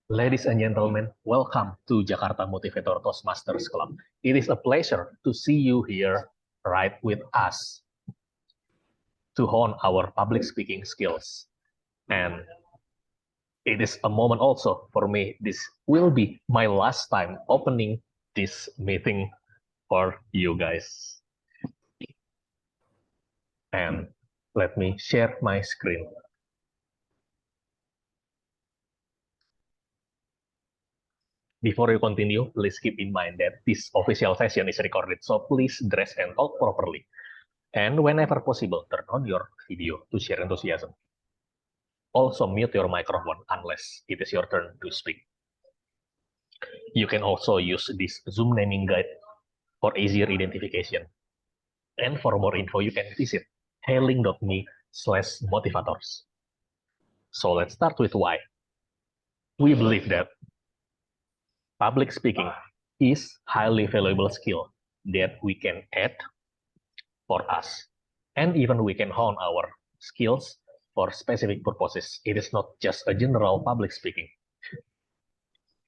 Ladies and gentlemen, welcome to Jakarta Motivator Toastmasters Club. It is a pleasure to see you here right with us to hone our public speaking skills. And it is a moment also for me. This will be my last time opening this meeting for you guys. And let me share my screen. Before you continue, please keep in mind that this official session is recorded, so please dress and talk properly. And whenever possible, turn on your video to share enthusiasm. Also mute your microphone unless it is your turn to speak. You can also use this Zoom naming guide for easier identification. And for more info, you can visit hailing.me/motivators. So let's start with why. We believe that public speaking is highly valuable skill that we can add for us. And even we can hone our skills for specific purposes. It is not just a general public speaking.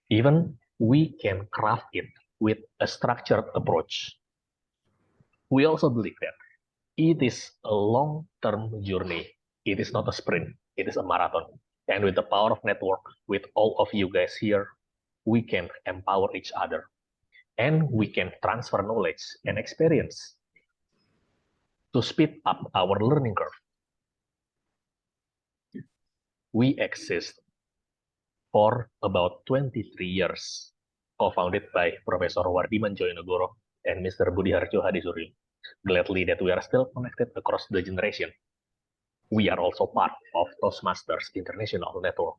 Even we can craft it with a structured approach. We also believe that it is a long-term journey. It is not a sprint. It is a marathon. And with the power of network, with all of you guys here, we can empower each other. And we can transfer knowledge and experience to speed up our learning curve. We exist for about 23 years, co-founded by Professor Wardiman Joyonegoro and Mr. Budi Harjo Hadisuryo. Gladly that we are still connected across the generation. We are also part of Toastmasters International Network,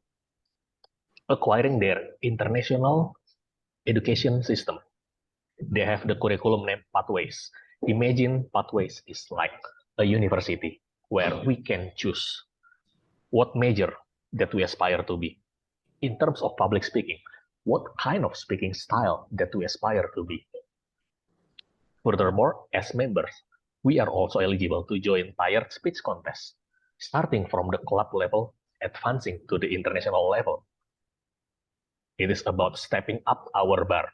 acquiring their international education system. They have the curriculum named Pathways. Imagine Pathways is like a university where we can choose what major that we aspire to be. In terms of public speaking, what kind of speaking style that we aspire to be. Furthermore, as members, we are also eligible to join tiered speech contests, starting from the club level, advancing to the international level. It is about stepping up our bar.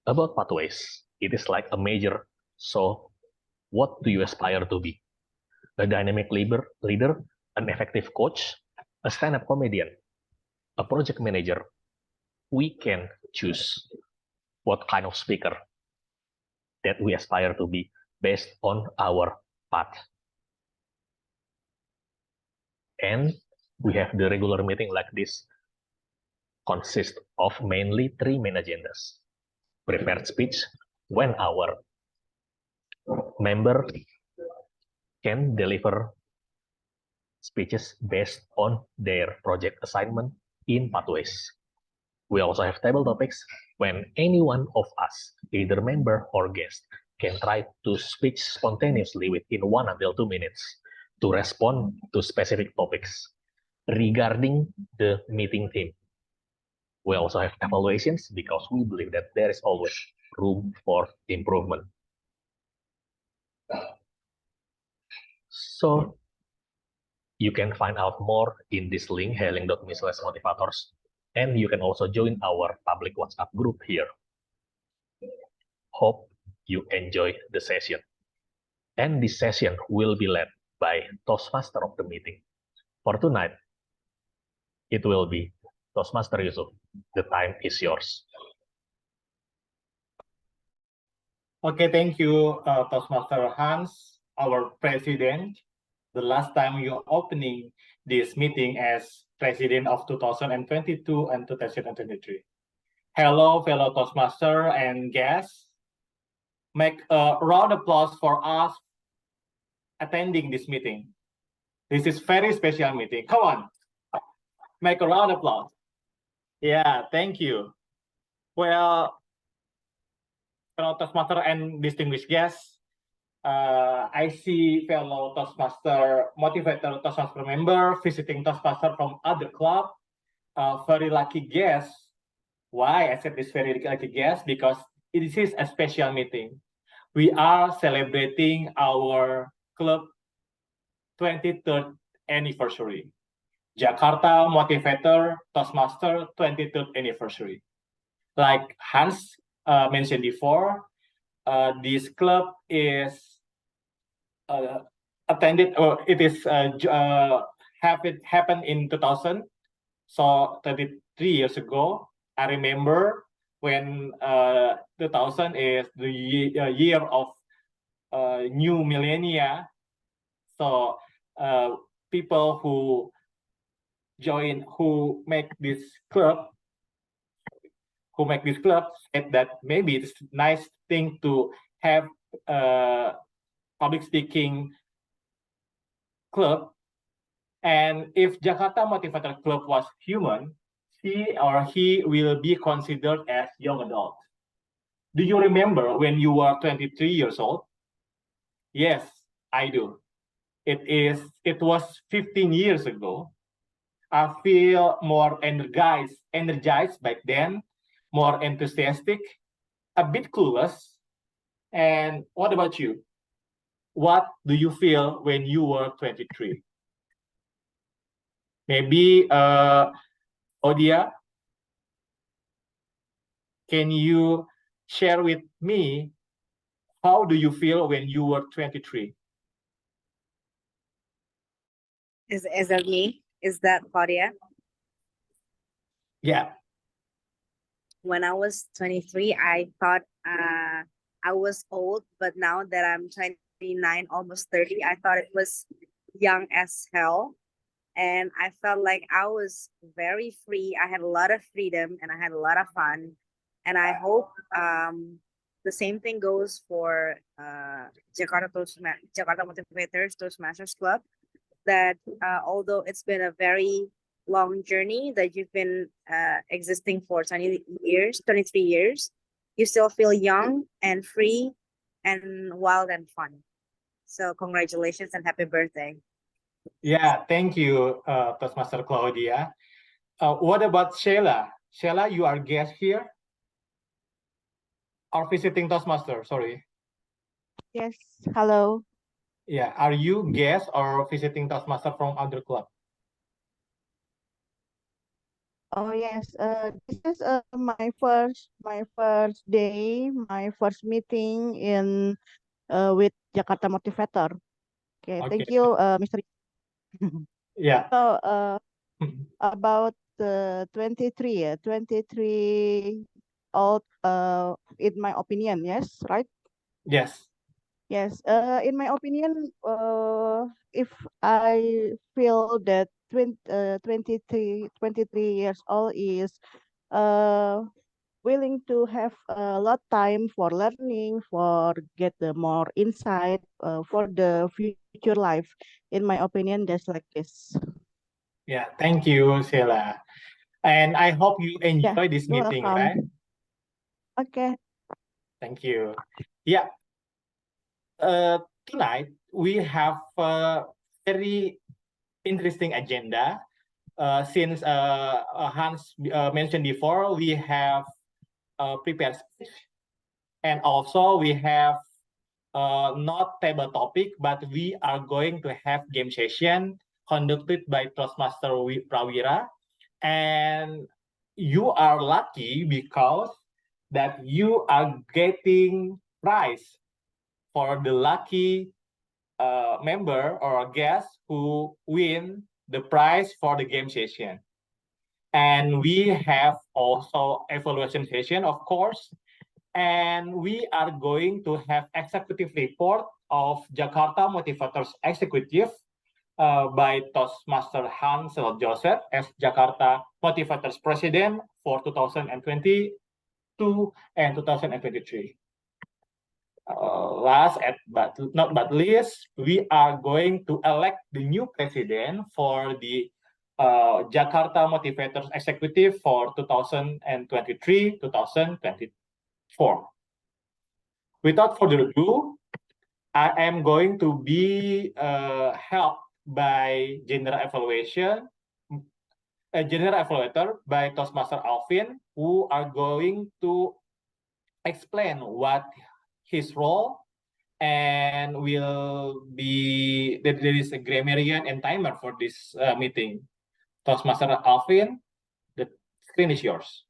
About Pathways, it is like a major, so what do you aspire to be? A dynamic leader, an effective coach, a stand-up comedian, a project manager. We can choose what kind of speaker that we aspire to be based on our path. And we have the regular meeting like this consists of mainly 3 main agendas. Prepared speech, when our member can deliver speeches based on their project assignment in Pathways. We also have table topics when any one of us, either member or guest, can try to speak spontaneously within 1 until 2 minutes to respond to specific topics regarding the meeting theme. We also have evaluations because we believe that there is always room for improvement. So you can find out more in this link, hailing.me/motivators, and you can also join our public WhatsApp group here. Hope you enjoy the session. And this session will be led by Toastmaster of the meeting. For tonight, it will be Toastmaster Yusuf. The time is yours. Okay, thank you, Toastmaster Hans, our president. The last time you're opening this meeting as president of 2022 and 2023. Hello, fellow Toastmaster and guests. Make a round of applause for us attending this meeting. This is very special meeting. Come on, make a round of applause. Yeah, thank you. Well, fellow Toastmaster and distinguished guests, I see fellow Toastmaster Motivator Toastmaster member visiting Toastmaster from other club. Very lucky guest. Why I said this very lucky guest? Because this is a special meeting. We are celebrating our club 23rd anniversary. Jakarta Motivator Toastmaster 23rd anniversary. Like Hans mentioned before, this club is attended, or it is happened in 2000, so 33 years ago. I remember when 2000 is the year of new millennia. So people who make this club, said that maybe it's nice thing to have a public speaking club. And if Jakarta Motivator Club was human, she or he will be considered as young adult. Do you remember when you were 23 years old? Yes, I do. It was 15 years ago. I feel more energized back then, more enthusiastic, a bit clueless. And what about you? What do you feel when you were 23? Maybe Odia, can you share with me how do you feel when you were 23? Is that me? Is that Claudia? Yeah. When I was 23, I thought I was old, but now that I'm 29, almost 30, I thought it was young as hell. And I felt like I was very free. I had a lot of freedom and I had a lot of fun. And I hope the same thing goes for Jakarta Motivators Toastmasters Club. That although it's been a very long journey that you've been existing for 23 years, you still feel young and free and wild and fun. So congratulations and happy birthday. Yeah, thank you, Toastmaster Claudia. What about Sheila? Sheila, you are guest here? Or visiting Toastmaster, sorry. Yes, hello. Yeah, are you guest or visiting Toastmaster from other club? Oh yes, this is my first day, my first meeting in with Jakarta Motivator. Okay, Okay. thank you, Mr. Yeah. So about 23 old, in my opinion, yes, right? Yes. Yes, in my opinion, if I feel that 23 years old is willing to have a lot time for learning, for get the more insight for the future life. In my opinion, that's like this. Yeah, thank you, Sheila. And I hope you Yeah, enjoy this you're meeting, welcome. right? Okay. Thank you. Yeah. Tonight we have a very interesting agenda. Since Hans mentioned before, we have prepared speech, and also we have not table topic, but we are going to have game session conducted by Toastmaster Prawira. And you are lucky because that you are getting prize for the lucky member or guest who win the prize for the game session. And we have also evaluation session, of course. And we are going to have executive report of Jakarta Motivators Executive by Toastmaster Hansel Joseph as Jakarta Motivators President for 2022 and 2023. Last but not but least, we are going to elect the new president for the Jakarta Motivators Executive for 2023-2024. Without further ado, I am going to be helped by general evaluator by Toastmaster Alvin, who are going to explain what his role, and will be there is a grammarian and timer for this meeting. Toastmaster Alvin, the screen is yours.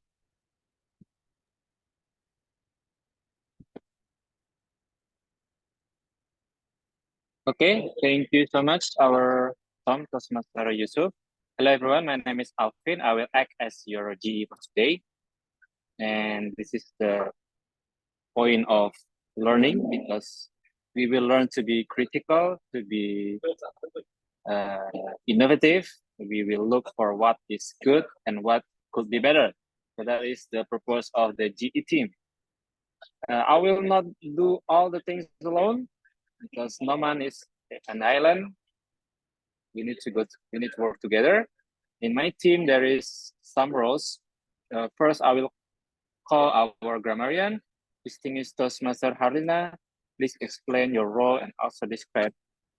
Okay, thank you so much, our Toastmaster Yusuf. Hello everyone, my name is Alvin. I will act as your GE for today. And this is the point of learning, because we will learn to be critical, to be innovative. We will look for what is good and what could be better. So that is the purpose of the GE team. I will not do all the things alone, because no man is an island. We need to work together. In my team, there is some roles. First, I will call our grammarian, distinguished Toastmaster Harlina. Please explain your role and also describe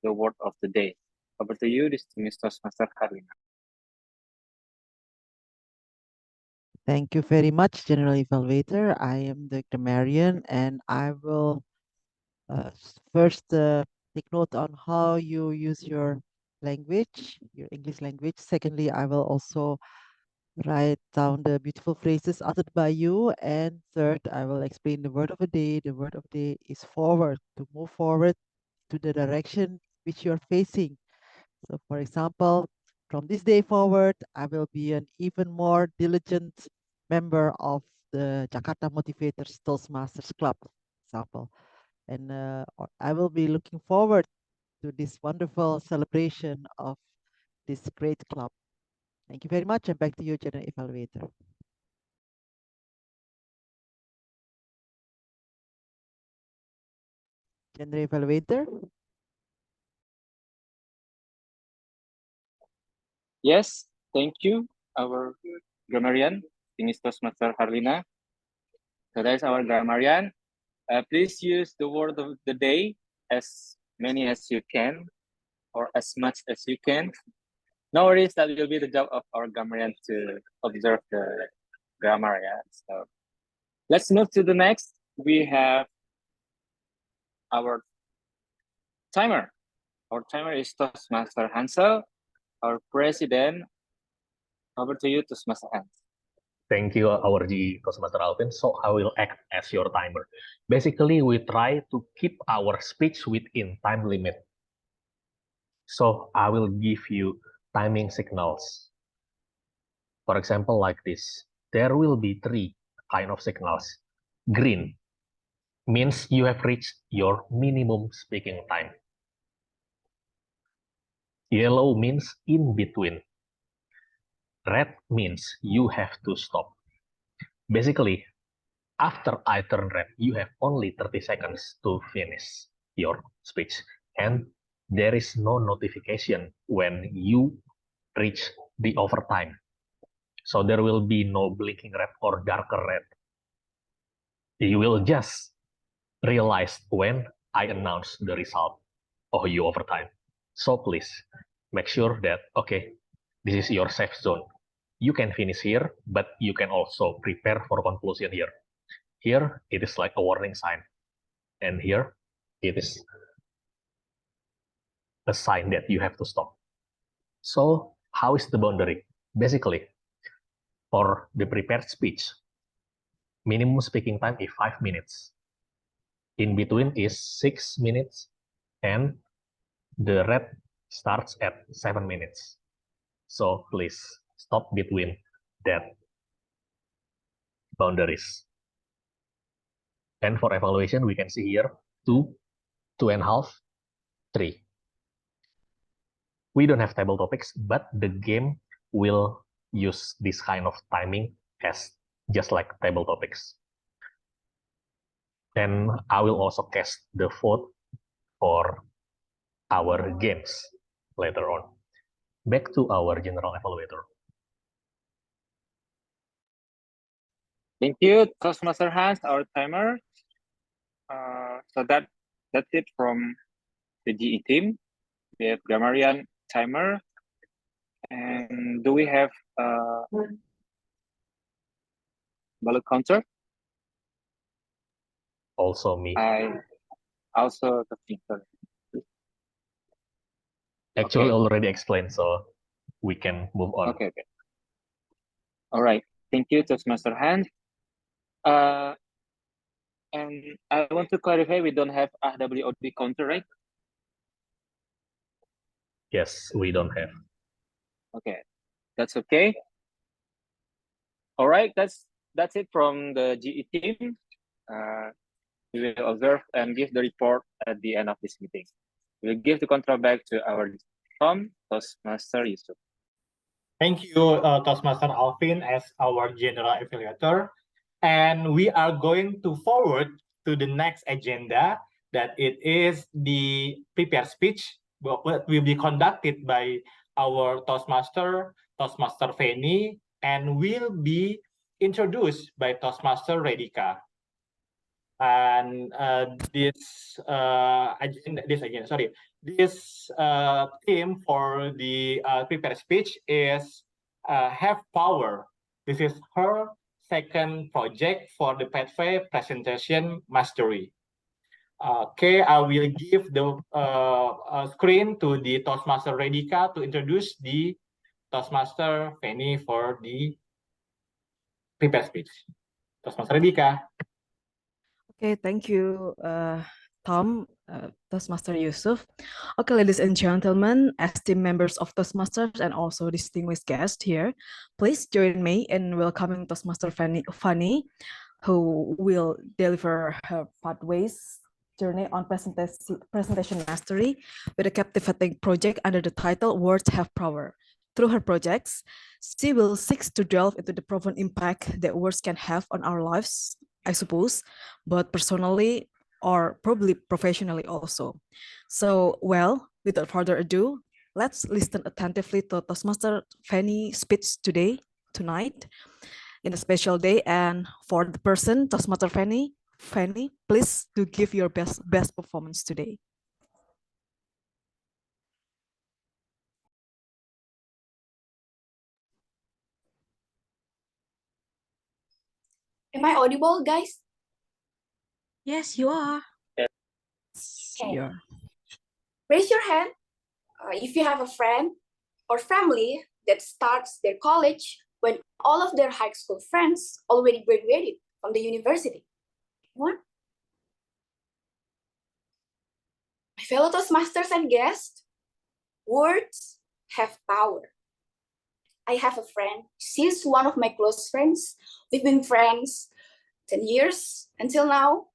the word of the day. Over to you, distinguished Toastmaster Harlina. Thank you very much, General Evaluator. I am the grammarian, and I will first take note on how you use your language, your English language. Secondly, I will also write down the beautiful phrases uttered by you. And third, I will explain the word of the day. The word of the day is forward, to move forward to the direction which you're facing. So, for example, from this day forward, I will be an even more diligent member of the Jakarta Motivator Toastmasters Club, for example. And I will be looking forward to this wonderful celebration of this great club. Thank you very much, and back to you, General Evaluator. General Evaluator? Yes, thank you, our grammarian, distinguished Toastmaster Harlina. So that is our grammarian. Please use the word of the day as many as you can, or as much as you can. No worries, that will be the job of our grammarian to observe the grammar. Yeah. So let's move to the next. We have our timer. Our timer is Toastmaster Hansel, our president. Over to you, Toastmaster Hans. Thank you, our GE Toastmaster Alvin. So I will act as your timer. Basically, we try to keep our speech within time limit. So I will give you timing signals. For example, like this. There will be 3 kind of signals. Green means you have reached your minimum speaking time. Yellow means in between. Red means you have to stop. Basically, after I turn red, you have only 30 seconds to finish your speech. And there is no notification when you reach the overtime. So there will be no blinking red or darker red. You will just realize when I announce the result of your overtime. So please make sure that, okay, this is your safe zone. You can finish here, but you can also prepare for conclusion here. Here, it is like a warning sign. And here, it is a sign that you have to stop. So how is the boundary? Basically, for the prepared speech, minimum speaking time is 5 minutes. In between is 6 minutes, and the red starts at 7 minutes. So please stop between that boundaries. And for evaluation, we can see here 2, 2.5, 3. We don't have table topics, but the game will use this kind of timing as just like table topics. And I will also cast the vote for our games later on. Back to our general evaluator. Thank you, Toastmaster Hans, our timer. So that's it from the GE team. We have grammarian, timer, and do we have ballot counter? Also me. I also the thinker. Actually Okay. already explained, so we can move on. Okay. All right. Thank you, Toastmaster Hans. And I want to clarify, we don't have RWOD counter, right? Yes, we don't have. Okay, that's okay. All right, that's it from the GE team. We will observe and give the report at the end of this meeting. We'll give the control back to our Toastmaster Yusuf. Thank you, Toastmaster Alvin, as our general evaluator. And we are going to forward to the next agenda, that it is the prepared speech, what will be conducted by our Toastmaster Feni, and will be introduced by Toastmaster Redika. And this theme for the prepared speech is have power. This is her second project for the pathway presentation mastery. Okay, I will give the screen to the Toastmaster Redika to introduce the Toastmaster Feni for the prepared speech. Toastmaster Redika. Okay, thank you, Tom, Toastmaster Yusuf. Okay, ladies and gentlemen, esteemed members of Toastmasters and also distinguished guests here, please join me in welcoming Toastmaster Fani, who will deliver her pathways journey on presentation mastery with a captivating project under the title Words Have Power. Through her projects, she will seek to delve into the profound impact that words can have on our lives, I suppose, but personally or probably professionally also. So, well, without further ado, let's listen attentively to Toastmaster Fanny's speech tonight, in a special day. And for the person, Toastmaster Fanny, please do give your best performance today. Am I audible, guys? Yes, you are. Okay. Sure. Raise your hand if you have a friend or family that starts their college when all of their high school friends already graduated from the university. One. My fellow Toastmasters and guests, words have power. I have a friend. She's one of my close friends. We've been friends 10 years until now.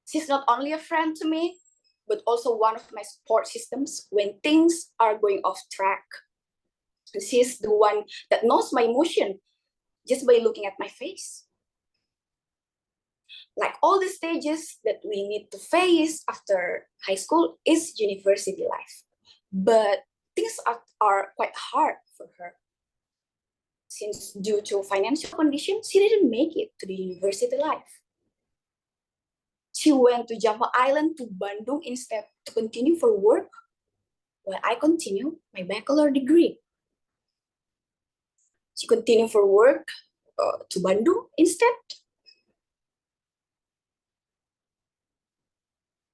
She's not only a friend to me, but also one of my support systems when things are going off track. She's the one that knows my emotion just by looking at my face. Like all the stages that we need to face after high school is university life. But things are quite hard for her. Since due to financial conditions, she didn't make it to the university life. She went to Java Island to Bandung instead to continue for work, while I continue my bachelor degree. She continued for work to Bandung instead.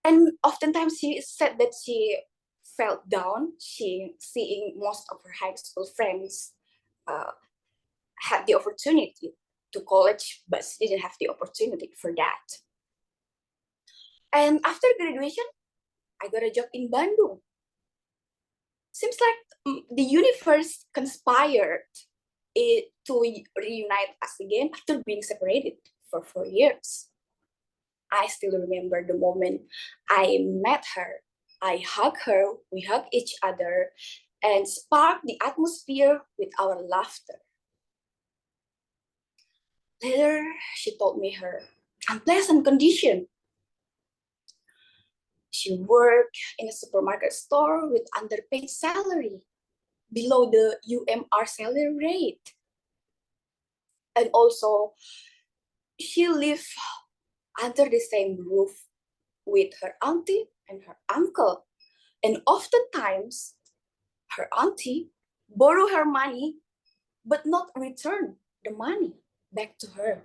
And oftentimes she said that she felt down, seeing most of her high school friends had the opportunity to college, but she didn't have the opportunity for that. And after graduation, I got a job in Bandung. Seems like the universe conspired to reunite us again after being separated for 4 years. I still remember the moment I met her. I hugged her, we hugged each other, and sparked the atmosphere with our laughter. Later, she told me her unpleasant condition. She worked in a supermarket store with underpaid salary, below the UMR salary rate. And also, she lived under the same roof with her auntie and her uncle. And oftentimes, her auntie borrow her money, but not return the money back to her.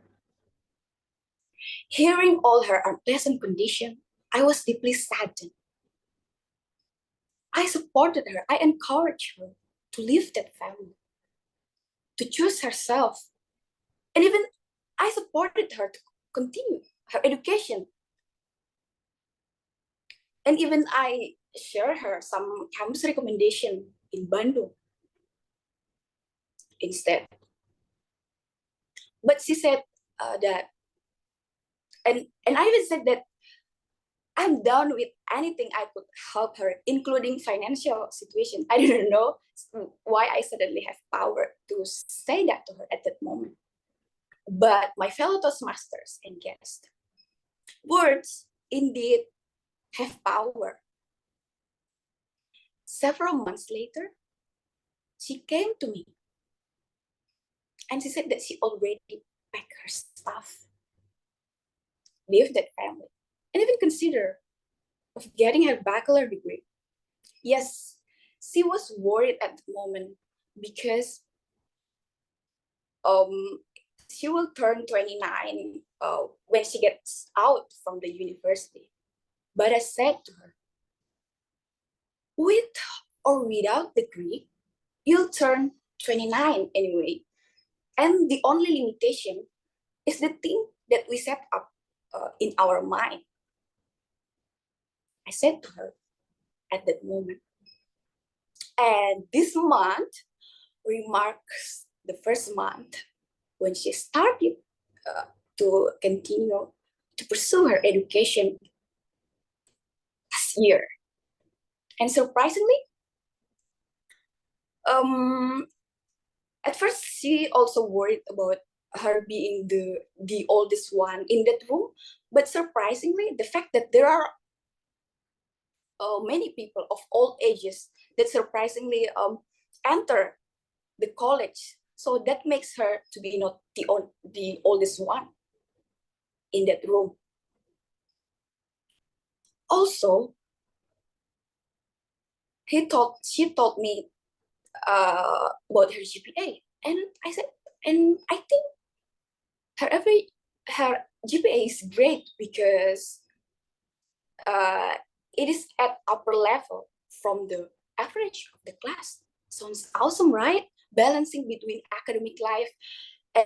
Hearing all her unpleasant condition, I was deeply saddened. I supported her, I encouraged her to leave that family, to choose herself. And even I supported her to continue her education. And even I share her some campus recommendation in Bandung instead. But she said that, and I even said that I'm done with anything I could help her, including financial situation. I didn't know why I suddenly have power to say that to her at that moment. But my fellow Toastmasters and guests, words indeed have power. Several months later, she came to me and she said that she already packed her stuff, leave that family, and even consider of getting her bachelor degree. Yes, she was worried at the moment because she will turn 29 when she gets out from the university. But I said to her, with or without degree, you'll turn 29 anyway. And the only limitation is the thing that we set up in our mind. I said to her at that moment. And this month remarks the first month when she started to continue to pursue her education last year. And surprisingly, at first she also worried about her being the oldest one in that room. But surprisingly, the fact that there are many people of all ages that surprisingly enter the college, so that makes her to be not the oldest one in that room. Also, she told me about her GPA, and I said, and I think her GPA is great because it is at upper level from the average of the class. Sounds awesome, right? Balancing between academic life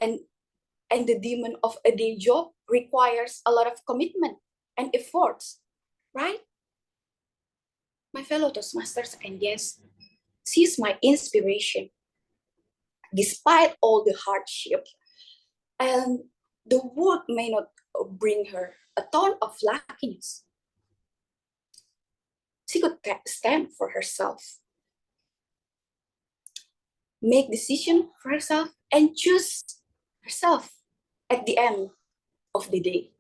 and the demand of a day job requires a lot of commitment and efforts, right? My fellow Toastmasters and guests, she's my inspiration. Despite all the hardship, and the world may not bring her a ton of luckiness, she could stand for herself, make decision for herself, and choose herself at the end of the day.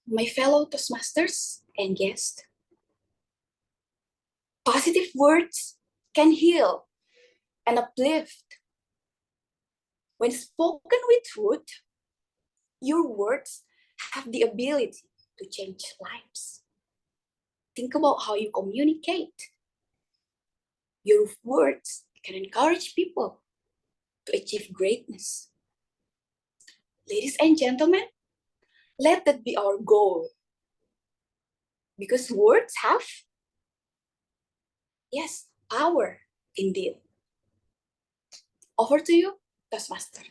My fellow Toastmasters and guests, positive words can heal and uplift. When spoken with truth, your words have the ability to change lives. Think about how you communicate. Your words can encourage people to achieve greatness. Ladies and gentlemen, let that be our goal. Because words have, yes, power indeed. Over to you, Toastmaster.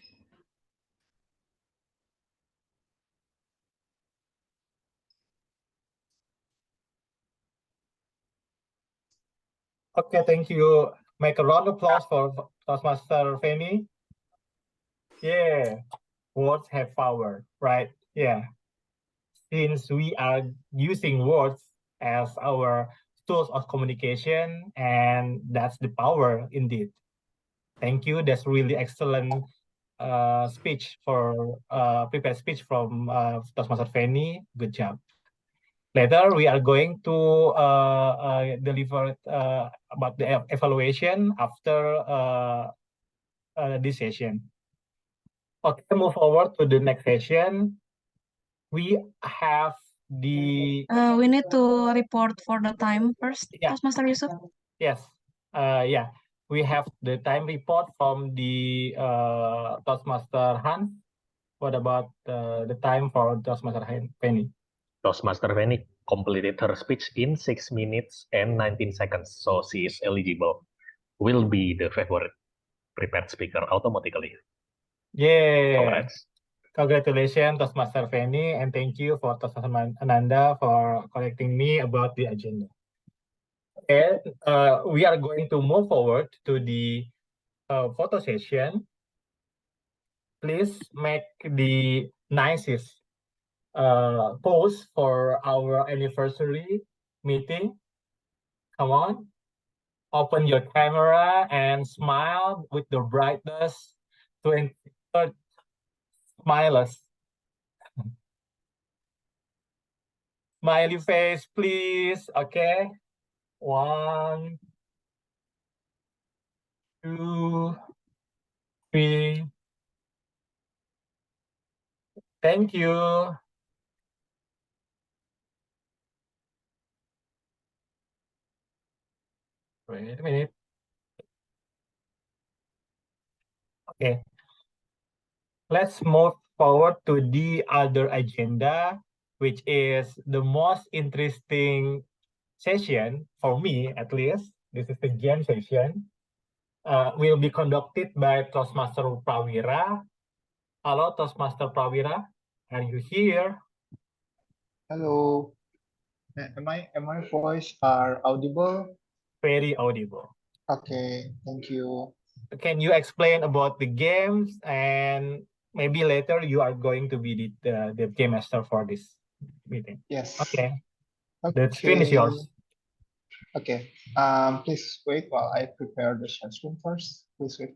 Okay, thank you. Make a round of applause for Toastmaster Feni. Yeah, words have power, right? Yeah. Since we are using words as our tools of communication, and that's the power indeed. Thank you. That's really excellent speech for prepared speech from Toastmaster Feni. Good job. Later, we are going to deliver about the evaluation after this session. Okay, move forward to the next session. We have the... We need to report for the time first, Yeah. Toastmaster Yusuf. Yes. Yeah. We have the time report from the Toastmaster Hans. What about the time for Toastmaster Penny? Toastmaster Feni completed her speech in 6 minutes and 19 seconds, so she is eligible. will be the favorite prepared speaker automatically. Yeah. Congrats. Congratulations, Toastmaster Fanny, and thank you for Toastmaster Ananda for correcting me about the agenda. And we are going to move forward to the photo session. Please make the nicest pose for our anniversary meeting. Come on, open your camera and smile with the brightest 23rd smilers. Smiley face, please. Okay. 1, 2, 3. Thank you. Wait a minute. Okay. Let's move forward to the other agenda, which is the most interesting session for me, at least. This is the game session. Will be conducted by Toastmaster Prawira. Hello, Toastmaster Prawira. Are you here? Hello. Am my voice are audible? Very audible. Okay, thank you. Can you explain about the games, and maybe later you are going to be the game master for this meeting? Yes. Okay. The screen is yours. Okay. Please wait while I prepare the share screen first. Please wait.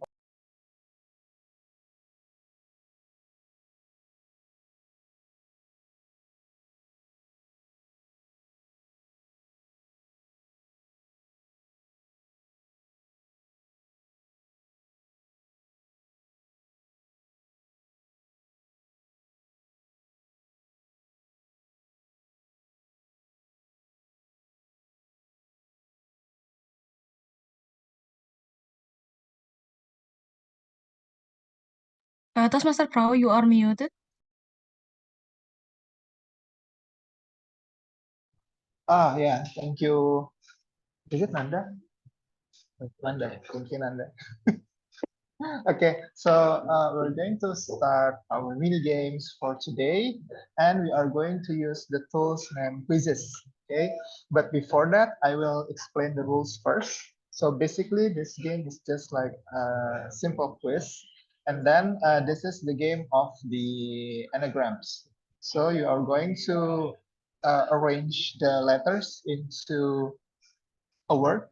Toastmaster Pro, you are muted. Yeah, thank you. Is it Nanda? Nanda, thank you, Nanda. Okay, so we're going to start our mini games for today, and we are going to use the tools named quizzes. Okay, but before that, I will explain the rules first. So basically, this game is just like a simple quiz, and then this is the game of the anagrams. So you are going to arrange the letters into a word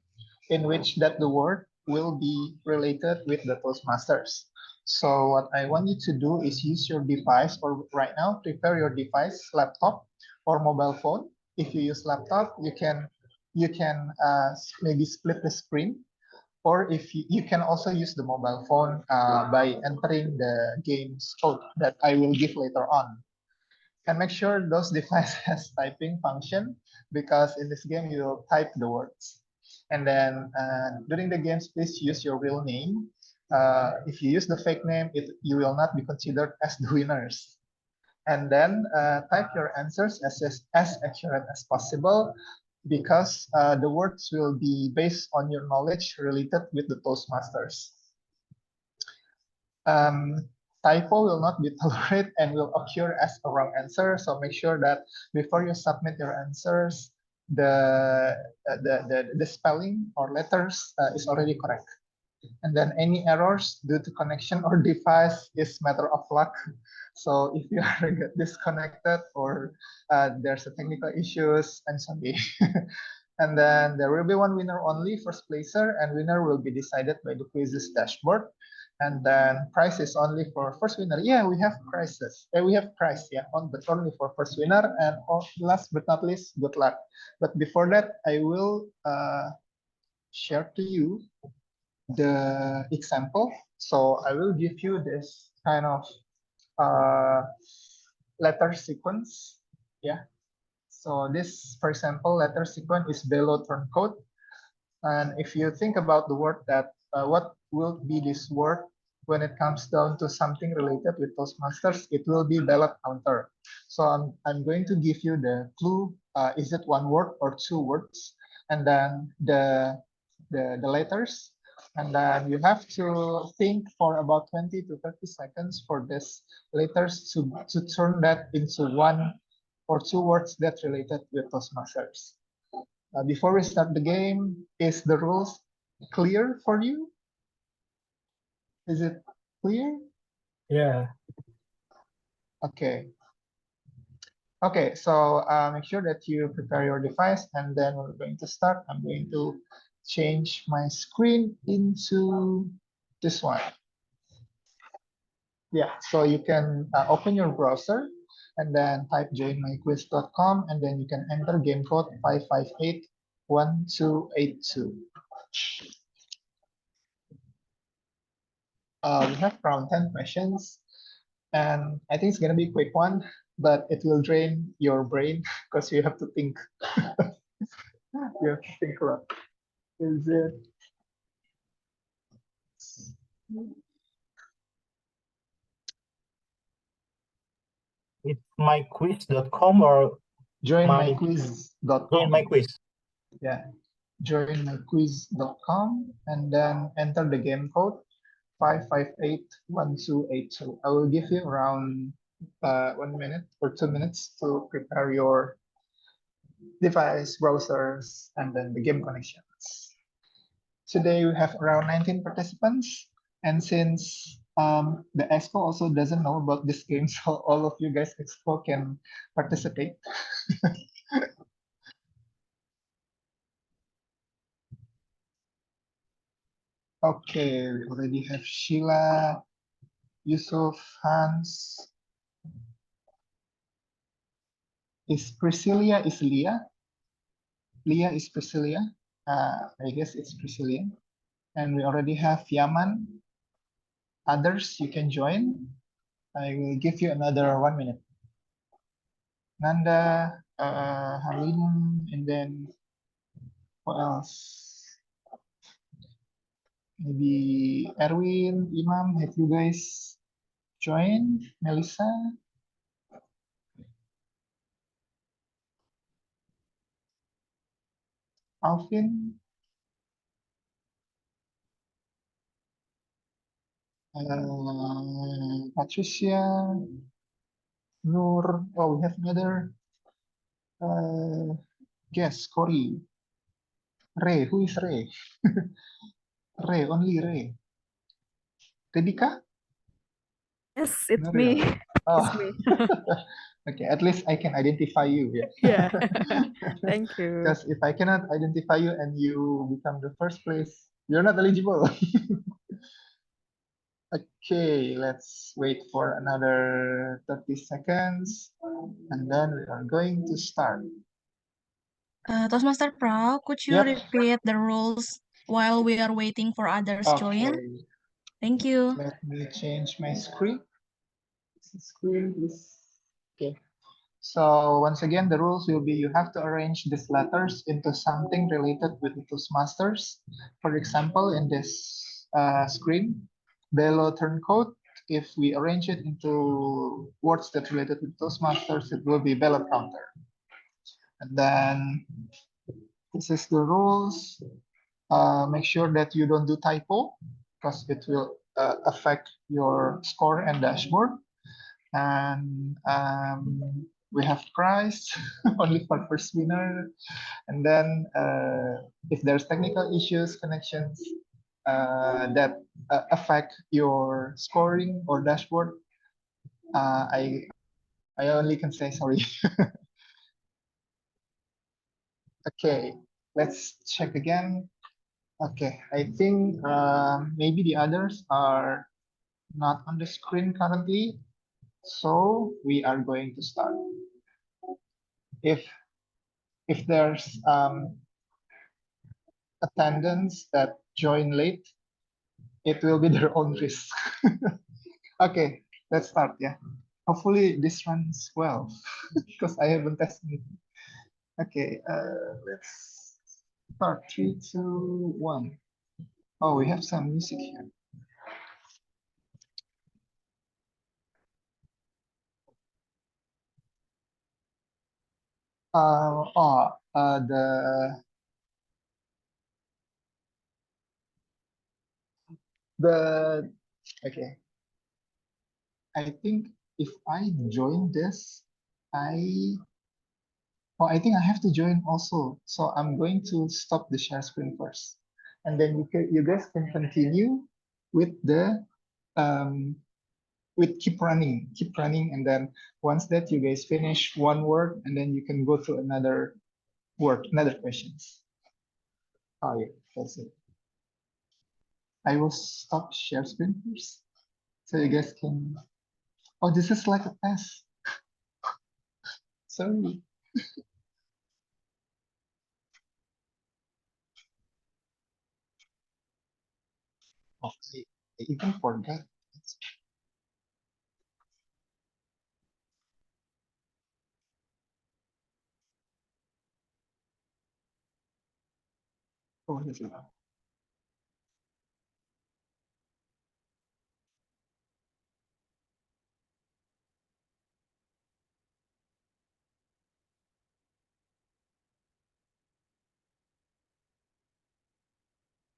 in which that the word will be related with the Toastmasters. So what I want you to do is use your device, or right now prepare your device, laptop or mobile phone. If you use laptop, you can maybe split the screen, or if you can also use the mobile phone by entering the game's code that I will give later on. And make sure those device has typing function, because in this game you will type the words. And then during the games, please use your real name. If you use the fake name, you will not be considered as the winners. And then type your answers as accurate as possible, because the words will be based on your knowledge related with the Toastmasters. Typo will not be tolerated and will occur as a wrong answer. So make sure that before you submit your answers, the spelling or letters is already correct. And then any errors due to connection or device is matter of luck. So if you are get disconnected or there's a technical issues, I'm sorry. And then there will be one winner only, first placer, and winner will be decided by the quizzes dashboard. And then prize is only for first winner. Yeah, we have prizes. We have prize, yeah, but only for first winner. And last but not least, good luck. But before that, I will share to you the example. So I will give you this kind of letter sequence. Yeah. So this, for example, letter sequence is below turncoat. And if you think about the word that, what will be this word when it comes down to something related with Toastmasters, it will be ballot counter. So I'm going to give you the clue. Is it one word or two words? And then the letters And then you have to think for about 20 to 30 seconds for this letters to turn that into one or two words that related with Toastmasters. Before we start the game, is the rules clear for you? Is it clear? Yeah. Okay. Okay, so make sure that you prepare your device and then we're going to start. I'm going to change my screen into this one. Yeah, so you can open your browser and then type joinmyquiz.com and then you can enter game code 5581282. We have around 10 questions and I think it's going to be a quick one, but it will drain your brain because you have to think. You have to think a lot. Is it? It's myquiz.com or joinmyquiz.com. Join my quiz. Yeah, joinmyquiz.com and then enter the game code 5581282. I will give you around 1 minute or 2 minutes to prepare your device, browsers, and then the game connections. Today we have around 19 participants, and since the expo also doesn't know about this game, so all of you guys expo can participate. Okay, we already have Sheila, Yusuf, Hans. Is Priscilla is Leah? Leah is Priscilla. I guess it's Priscilla. And we already have Yaman. Others, you can join. I will give you another 1 minute. Nanda, Harlina, and then what else? Maybe Erwin, Imam, have you guys joined? Melissa? Alvin? Patricia? Nur? Oh, we have another guest, Corey. Ray, who is Ray? Ray, only Ray. Redika? Yes, it's Not me. really. Oh, It's me. okay. At least I can identify you. Yeah. Yeah. Thank you. Because if I cannot identify you and you become the first place, you're not eligible. Okay, let's wait for another 30 seconds and then we are going to start. Toastmaster Pro, could you Yep. repeat the rules while we are waiting for others join? Okay, Thank you. let me change my screen. Screen is okay. So once again, the rules will be you have to arrange these letters into something related with the Toastmasters. For example, in this screen, below turncoat, if we arrange it into words that related with Toastmasters, it will be ballot counter. And then this is the rules. Make sure that you don't do typo because it will affect your score and dashboard. And we have prize only for first winner. And then if there's technical issues, connections that affect your scoring or dashboard, I only can say sorry. Okay, let's check again. Okay, I think maybe the others are not on the screen currently. So we are going to start. If there's attendants that join late, it will be their own risk. Okay, let's start. Yeah, hopefully this runs well because I haven't tested it. Okay, let's start. 3, 2, 1. Oh, we have some music here. The But okay, I think if I join this, I I think I have to join also. So I'm going to stop the share screen first, and then you guys can continue with the um with keep running, and then once that you guys finish one word, and then you can go to another word, another questions. Oh yeah, that's it. I will stop share screen first, so you guys can. Oh, this is like a test. Sorry. Oh, I even forgot. Oh, this is.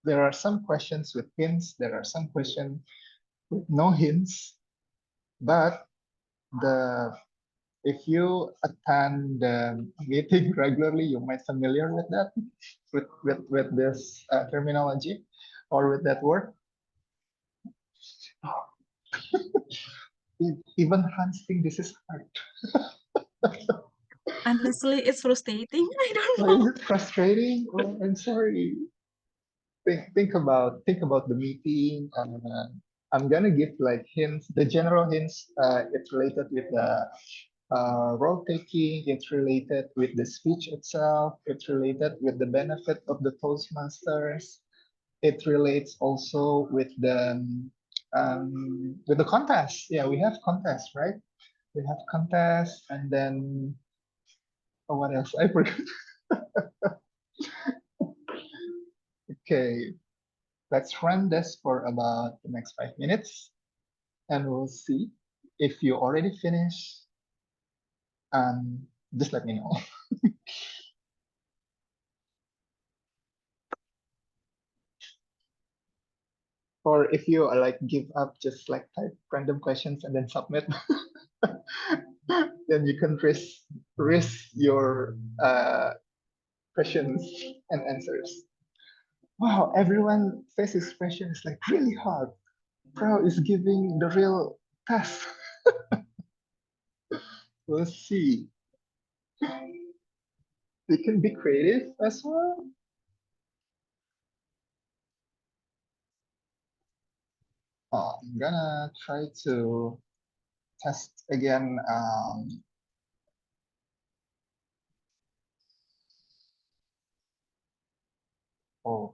There are some questions with hints. There are some questions with no hints. But if you attend the meeting regularly, you might familiar with that, with this terminology or with that word. Even Hans think this is hard. Honestly, it's frustrating. I don't Why is know. it frustrating? Oh, I'm sorry. Think about the meeting. I'm gonna give like hints. The general hints. It's related with the role taking. It's related with the speech itself. It's related with the benefit of the Toastmasters. It relates also with the contest. Yeah, we have contest, right? We have contest, and then oh, what else? I forgot. Okay, let's run this for about the next 5 minutes, and we'll see if you already finished. Just let me know. Or if you like give up, just like type random questions and then submit. Then you can risk your questions and answers. Wow, everyone face expression is like really hard. Pro is giving the real test. We'll see. They can be creative as well. I'm gonna try to test again. Oh,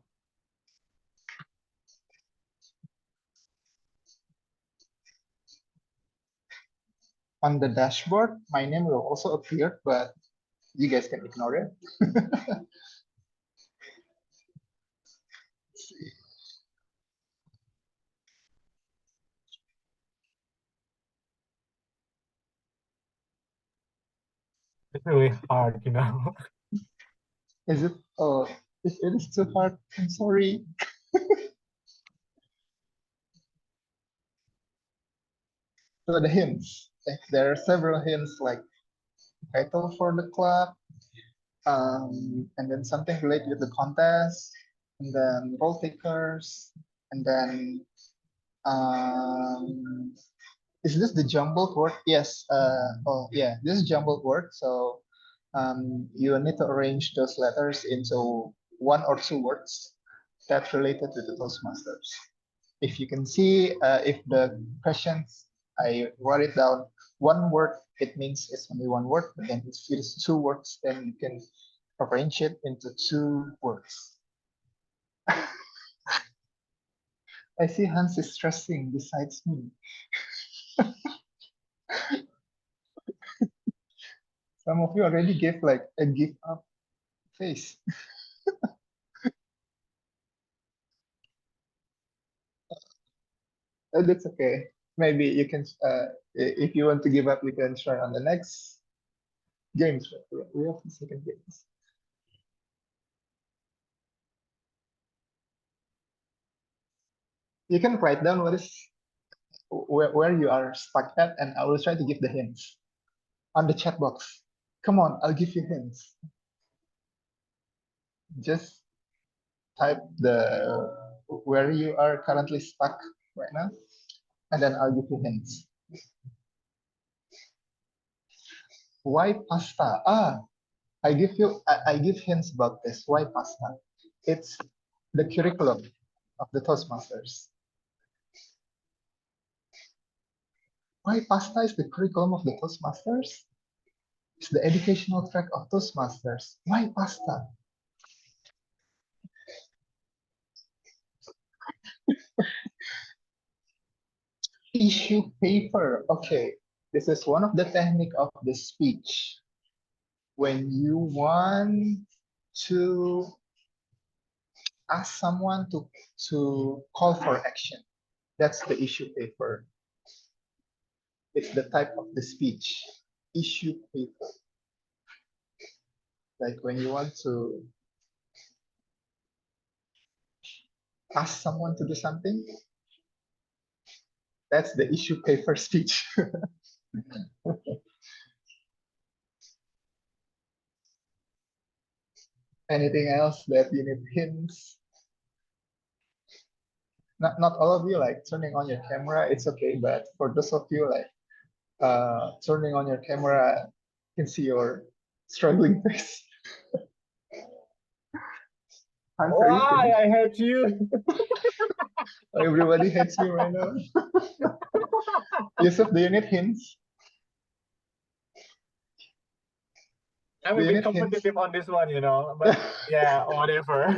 on the dashboard, my name will also appear, but you guys can ignore it. It's really hard, you know. Is it? Oh, if it is too hard, I'm sorry. So the hints, there are several hints like title for the club, and then something related with the contest, and then role takers, and then um, is this the jumbled word? Yes. Oh yeah, this is jumbled word. So you need to arrange those letters into one or two words that's related to the Toastmasters. If you can see, if the questions, I wrote it down, one word, it means it's only one word, but then if it is two words, then you can arrange it into two words. I see Hans is stressing besides me. Some of you already gave like a give up face. That's okay. Maybe you can, if you want to give up, you can try on the next games. We have the second games. You can write down where you are stuck at, and I will try to give the hints on the chat box. Come on, I'll give you hints. Just type where you are currently stuck right now, and then I'll give you hints. Why pasta? I give hints about this. Why pasta? It's the curriculum of the Toastmasters. Why pasta is the curriculum of the Toastmasters? It's the educational track of Toastmasters. Why pasta? Issue paper. Okay, this is one of the technique of the speech. When you want to ask someone to call for action, that's the issue paper. It's the type of the speech, issue paper. Like when you want to ask someone to do something, that's the issue paper speech. Anything else that you need hints? Not all of you like turning on your camera, it's okay, but for those of you like turning on your camera, you can see your struggling face. Why I hate you? Everybody hates me right now. Yusuf, do you need hints? I'm Do a you bit need hints? competitive on this one, you know, but yeah, whatever.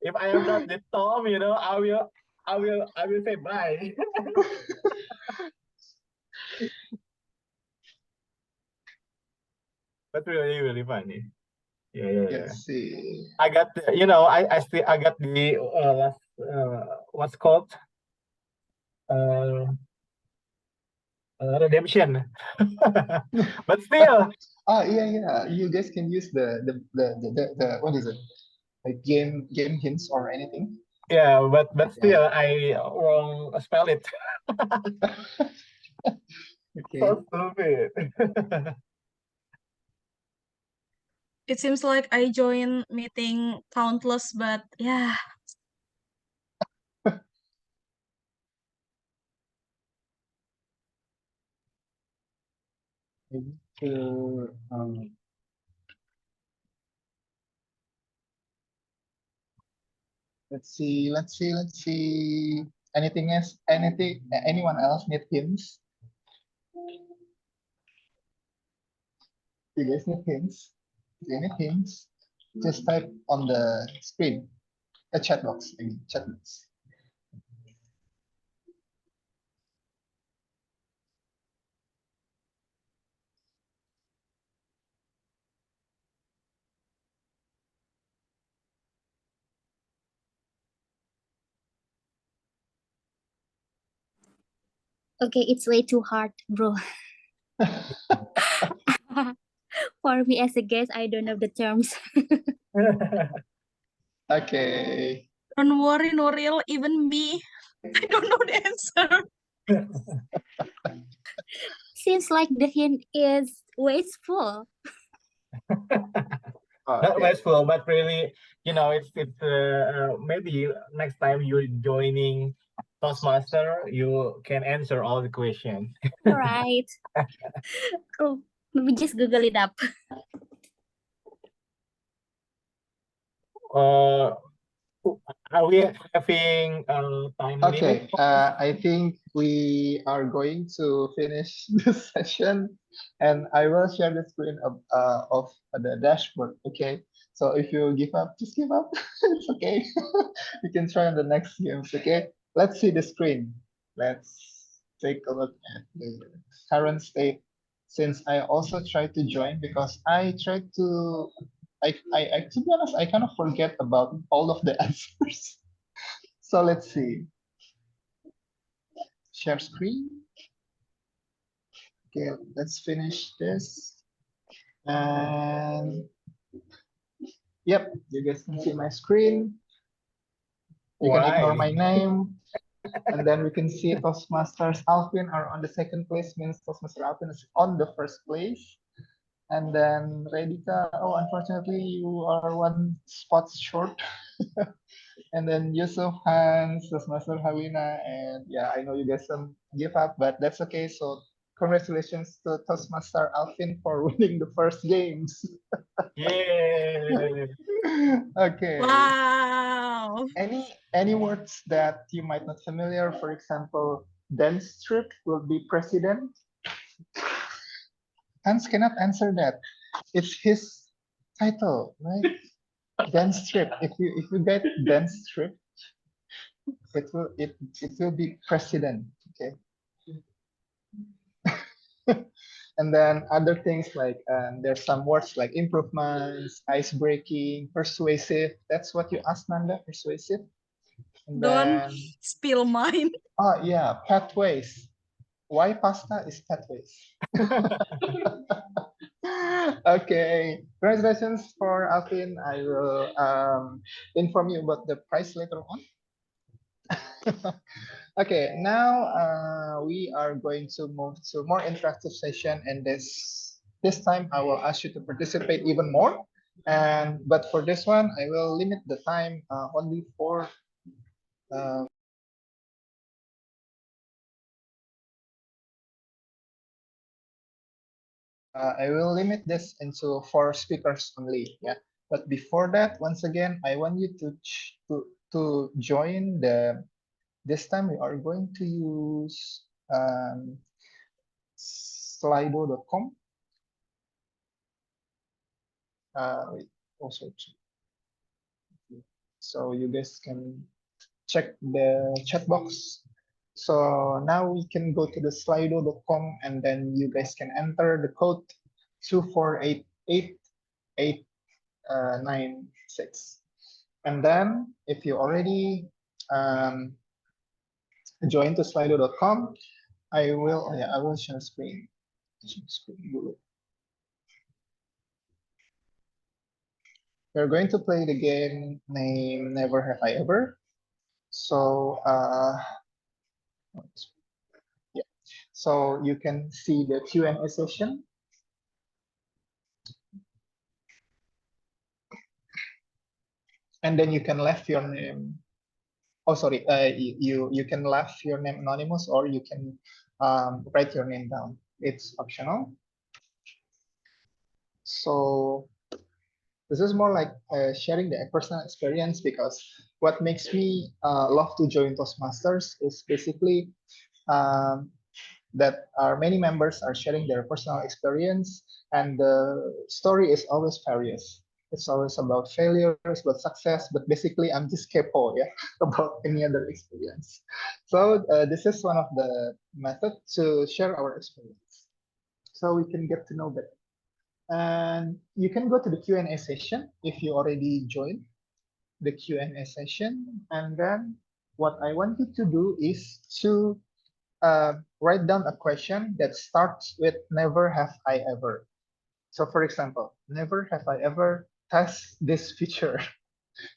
If I am not the Tom, you know, I will say bye. But really funny. Yeah. Let's see. I got the, you know, I got the last what's called redemption. But still, Yeah. You guys can use the what is it? Like game hints or anything. yeah, but still I wrong spell it. Okay. So stupid. It seems like I joined meeting countless, but yeah. Let's see. Anything else? Anyone else need hints? You guys need hints? Do you need hints? Just type on the screen. A chat box. I mean, chat box. Okay, it's way too hard, bro. For me as a guest, I don't know the terms. Okay. Don't worry, Nuril, even me, I don't know the answer. Seems like the hint is wasteful. Not wasteful, but really, you know, it's maybe next time you're joining Toastmaster, you can answer all the questions. Right. Oh, maybe just Google it up. Are we having time limit? Okay, I think we are going to finish this session, and I will share the screen of the dashboard. Okay, so if you give up, just give up. It's okay. You can try on the next games. Okay, let's see the screen. Let's take a look at the current state. Since I also tried to join because I tried to, to be honest, I kind of forget about all of the answers. So let's see. Share screen. Okay, let's finish this. And yep, you guys can see my screen. You can ignore Why? my name. And then we can see Toastmasters Alvin are on the second place, means Toastmaster Alvin is on the first place. And then Redika, oh, unfortunately, you are one spot short. And then Yusuf, Hans, Toastmaster Hawina, and yeah, I know you guys some give up, but that's okay. So congratulations to Toastmaster Alvin for winning the first games. Yay! Okay. Wow. Any words that you might not familiar? For example, dance strip will be president. Hans cannot answer that. It's his title, right? Dance strip. If you get dance strip, it will be president. Okay. And then other things like there's some words like improvements, ice breaking, persuasive. That's what you asked, Nanda, persuasive. And Don't then spill mine. oh yeah, pathways. Why pasta is pathways? Okay, congratulations for Alvin. I will inform you about the price later on. Okay, now we are going to move to more interactive session, and this time I will ask you to participate even more. But for this one, I will limit the time only for I will limit this into 4 speakers only. Yeah. But before that, once again, I want you to join the. This time we are going to use slido.com. Wait, also, so you guys can check the chat box. So now we can go to the slido.com, and then you guys can enter the code 2488896. And then if you already join to slido.com, I will share screen. We're going to play the game named Never Have I Ever. So yeah, so you can see the Q&A session. And then you can left your name. Oh, sorry. You can left your name anonymous, or you can write your name down. It's optional. So this is more like sharing the personal experience, because what makes me love to join Toastmasters is basically that our many members are sharing their personal experience, and the story is always various. It's always about failures, about success, but basically I'm just kepo, yeah, about any other experience. So this is one of the methods to share our experience, so we can get to know better. And you can go to the Q&A session if you already joined the Q&A session. And then what I want you to do is to write down a question that starts with never have I ever. So for example, never have I ever tested this feature,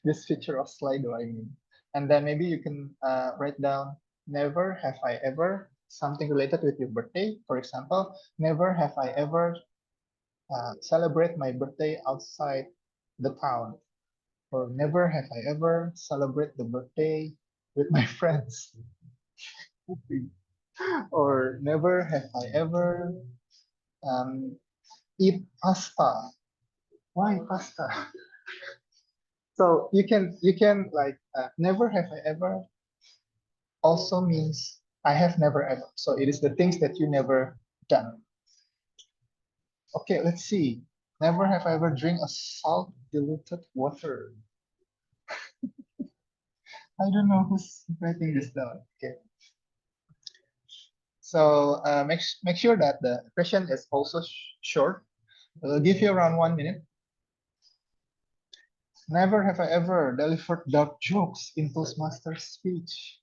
this feature of Slido, I mean. And then maybe you can write down never have I ever something related with your birthday. For example, never have I ever celebrate my birthday outside the town. Or never have I ever celebrate the birthday with my friends. Or never have I ever eat pasta. Why pasta? So you can like never have I ever also means I have never ever. So it is the things that you never done. Okay, let's see. Never have I ever drink a salt diluted water. I don't know who's writing this down. Okay. So make sure that the question is also short. I'll give you around 1 minute. Never have I ever delivered dark jokes in Toastmaster speech.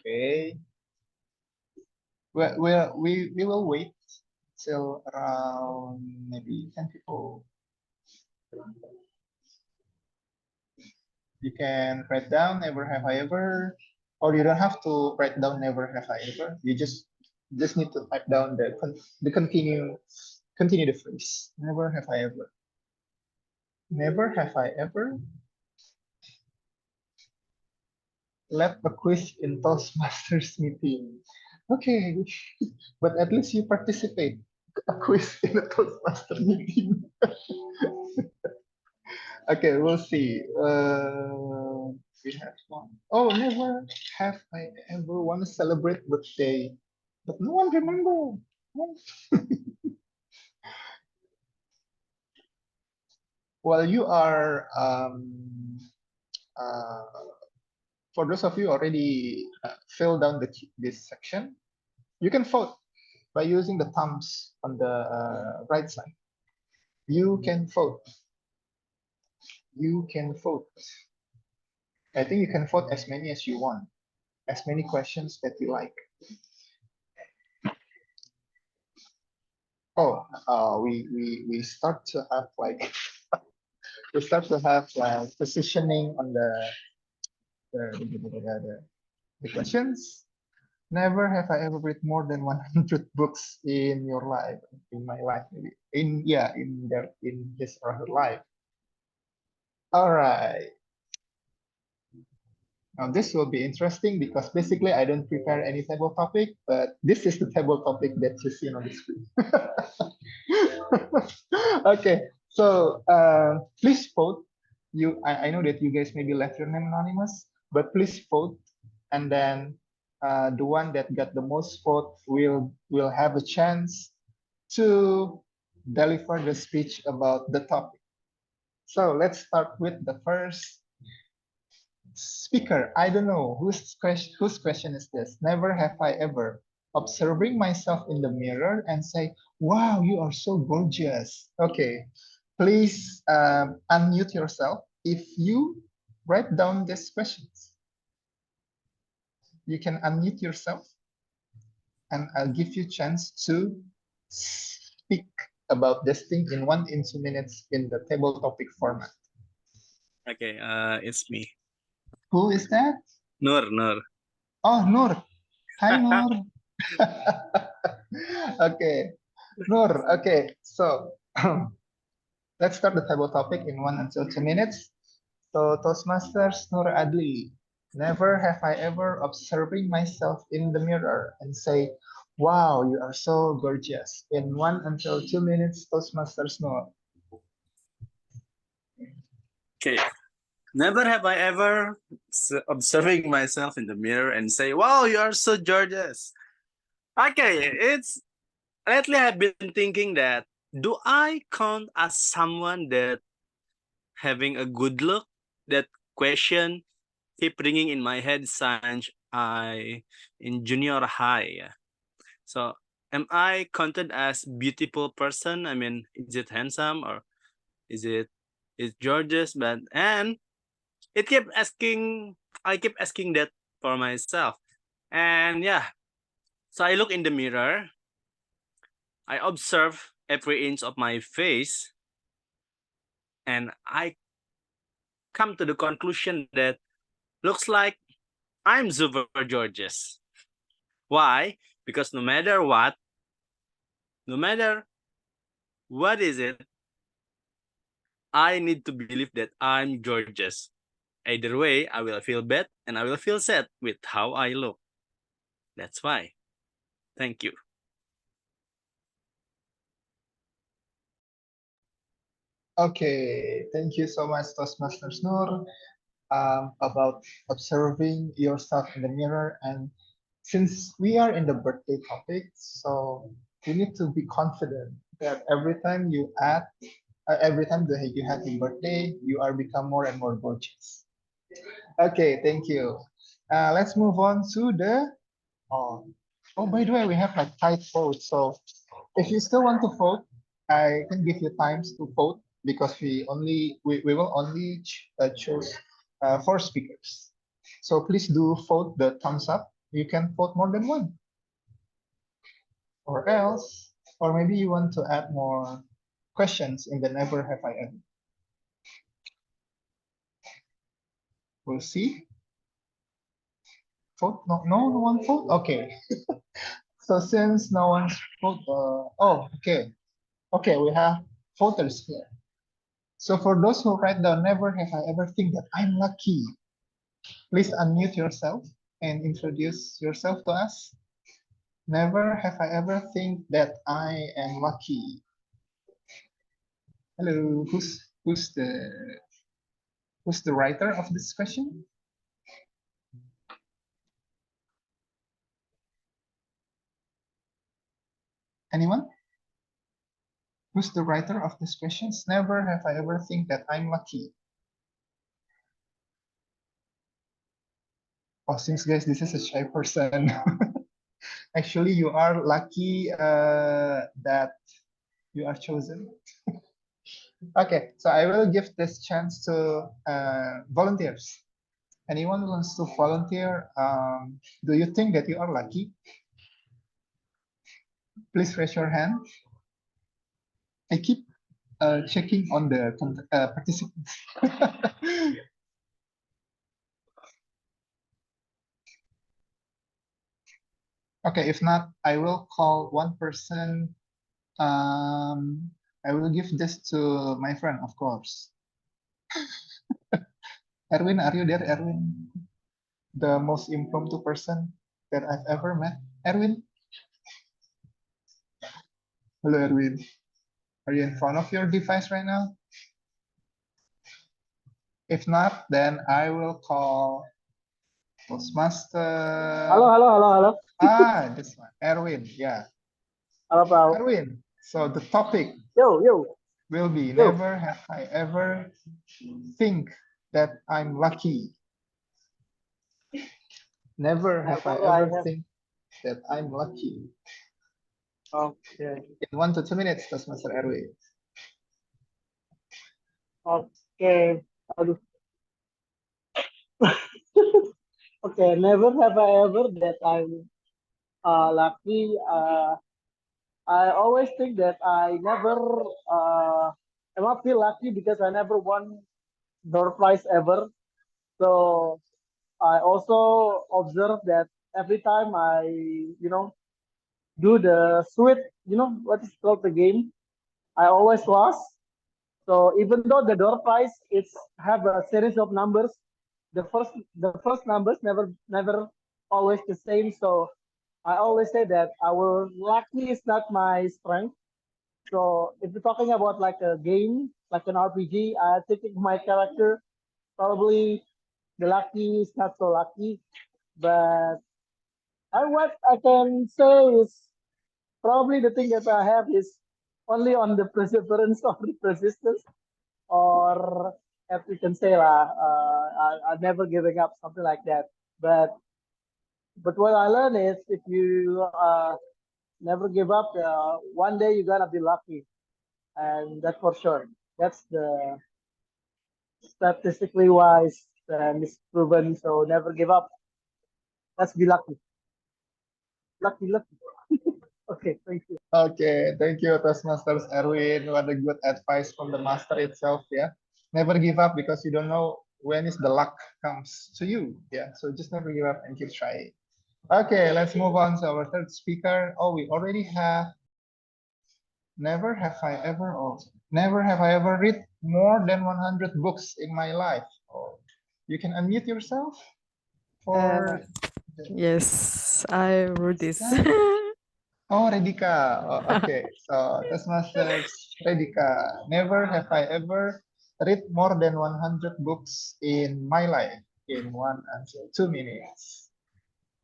Okay. We will wait till around maybe 10 people. You can write down never have I ever, or you don't have to write down never have I ever. You just need to type down the continue the phrase. Never have I ever. Never have I ever led a quiz in Toastmasters meeting. Okay, but at least you participate a quiz in a Toastmaster meeting. Okay, we'll see. We have one. Oh, never have I ever want to celebrate birthday, but no one remember. Well, you are for those of you already filled down this section, you can vote by using the thumbs on the right side. You can vote. You can vote. I think you can vote as many as you want, as many questions that you like. Oh, we start to have like positioning on the questions. Never have I ever read more than 100 books in your life, in my life, maybe in his or her life. All right. Now this will be interesting because basically I don't prepare any table topic, but this is the table topic that you see on the screen. Okay, so please vote. I know that you guys maybe left your name anonymous, but please vote, and then the one that got the most vote will have a chance to deliver the speech about the topic. So let's start with the first speaker. I don't know whose question is this. Never have I ever observing myself in the mirror and say, wow, you are so gorgeous. Okay, please unmute yourself if you write down these questions. You can unmute yourself and I'll give you a chance to speak about this thing in 1 in 2 minutes in the table topic format. Okay, it's me. Who is that? Nur. Oh, Nur. Hi, Nur. Okay, Nur. Okay, so let's start the table topic in 1 until 2 minutes. So Toastmasters Nur Adli. Never have I ever observing myself in the mirror and say, wow, you are so gorgeous. In 1 until 2 minutes, Toastmasters Nur. Okay. Never have I ever observing myself in the mirror and say, wow, you are so gorgeous. Okay, lately I've been thinking that, do I count as someone that having a good look? That question keep ringing in my head since I in junior high. So am I counted as beautiful person? I mean, is it handsome or is gorgeous? And it kept asking, I keep asking that for myself. And yeah, so I look in the mirror, I observe every inch of my face, and I come to the conclusion that looks like I'm super gorgeous. Why? Because no matter what is it, I need to believe that I'm gorgeous. Either way, I will feel bad and I will feel sad with how I look. That's why. Thank you. Okay, thank you so much, Toastmasters Nur, about observing yourself in the mirror. And since we are in the birthday topic, so you need to be confident that every time you have a birthday, you are become more and more gorgeous. Okay, thank you. Let's move on to the by the way, we have like tight vote. So if you still want to vote, I can give you times to vote because we will only choose 4 speakers. So please do vote the thumbs up. You can vote more than one. Or maybe you want to add more questions in the never have I ever. We'll see. Vote? No, no one vote? Okay. So since no one's vote, oh, okay. Okay, we have voters here. So for those who write down, never have I ever think that I'm lucky. Please unmute yourself and introduce yourself to us. Never have I ever think that I am lucky. Hello, who's the writer of this question? Anyone? Who's the writer of these questions? Never have I ever think that I'm lucky. Oh, since guys, this is a shy person. Actually, you are lucky that you are chosen. Okay, so I will give this chance to volunteers. Anyone who wants to volunteer? Do you think that you are lucky? Please raise your hand. I keep checking on the participants. Okay, if not, I will call one person. I will give this to my friend, of course. Erwin, are you there, Erwin? The most impromptu person that I've ever met. Erwin? Hello, Erwin. Are you in front of your device right now? If not, then I will call Toastmaster. Hello. Ah, this one, Erwin. Yeah, Halo, Pao. Erwin. So the topic Yo. will be Yo. never have I ever think that I'm lucky. Never have I ever think that I'm lucky. Okay. In 1 to 2 minutes, Toastmaster Erwin. Okay. Aduh. Okay, never have I ever that I'm lucky. I always think that I never I not feel lucky because I never won door prize ever. So I also observe that every time I, do the sweet, what is called the game, I always lost. So even though the door prize it's have a series of numbers, the first numbers never always the same. So I always say that our lucky is not my strength. So if you're talking about like a game, like an RPG, I think my character probably the lucky is not so lucky. But what I can say is probably the thing that I have is only on the perseverance or the persistence, or if you can say I never giving up, something like that. But what I learned is if you never give up, one day you're gonna be lucky, and that's for sure. That's the statistically wise and it's proven. So never give up. Let's be lucky. Lucky. Okay, thank you. Okay, thank you, Toastmasters Erwin. What a good advice from the master itself, yeah. Never give up because you don't know when is the luck comes to you, yeah. So just never give up and keep trying. Okay, let's move on to our third speaker. Oh, we already have never have I ever read more than 100 books in my life. Oh, you can unmute yourself for Yes, I wrote this. Oh, Redika. Oh, okay. So Toastmasters Redika. Never have I ever read more than 100 books in my life in 1 until 2 minutes.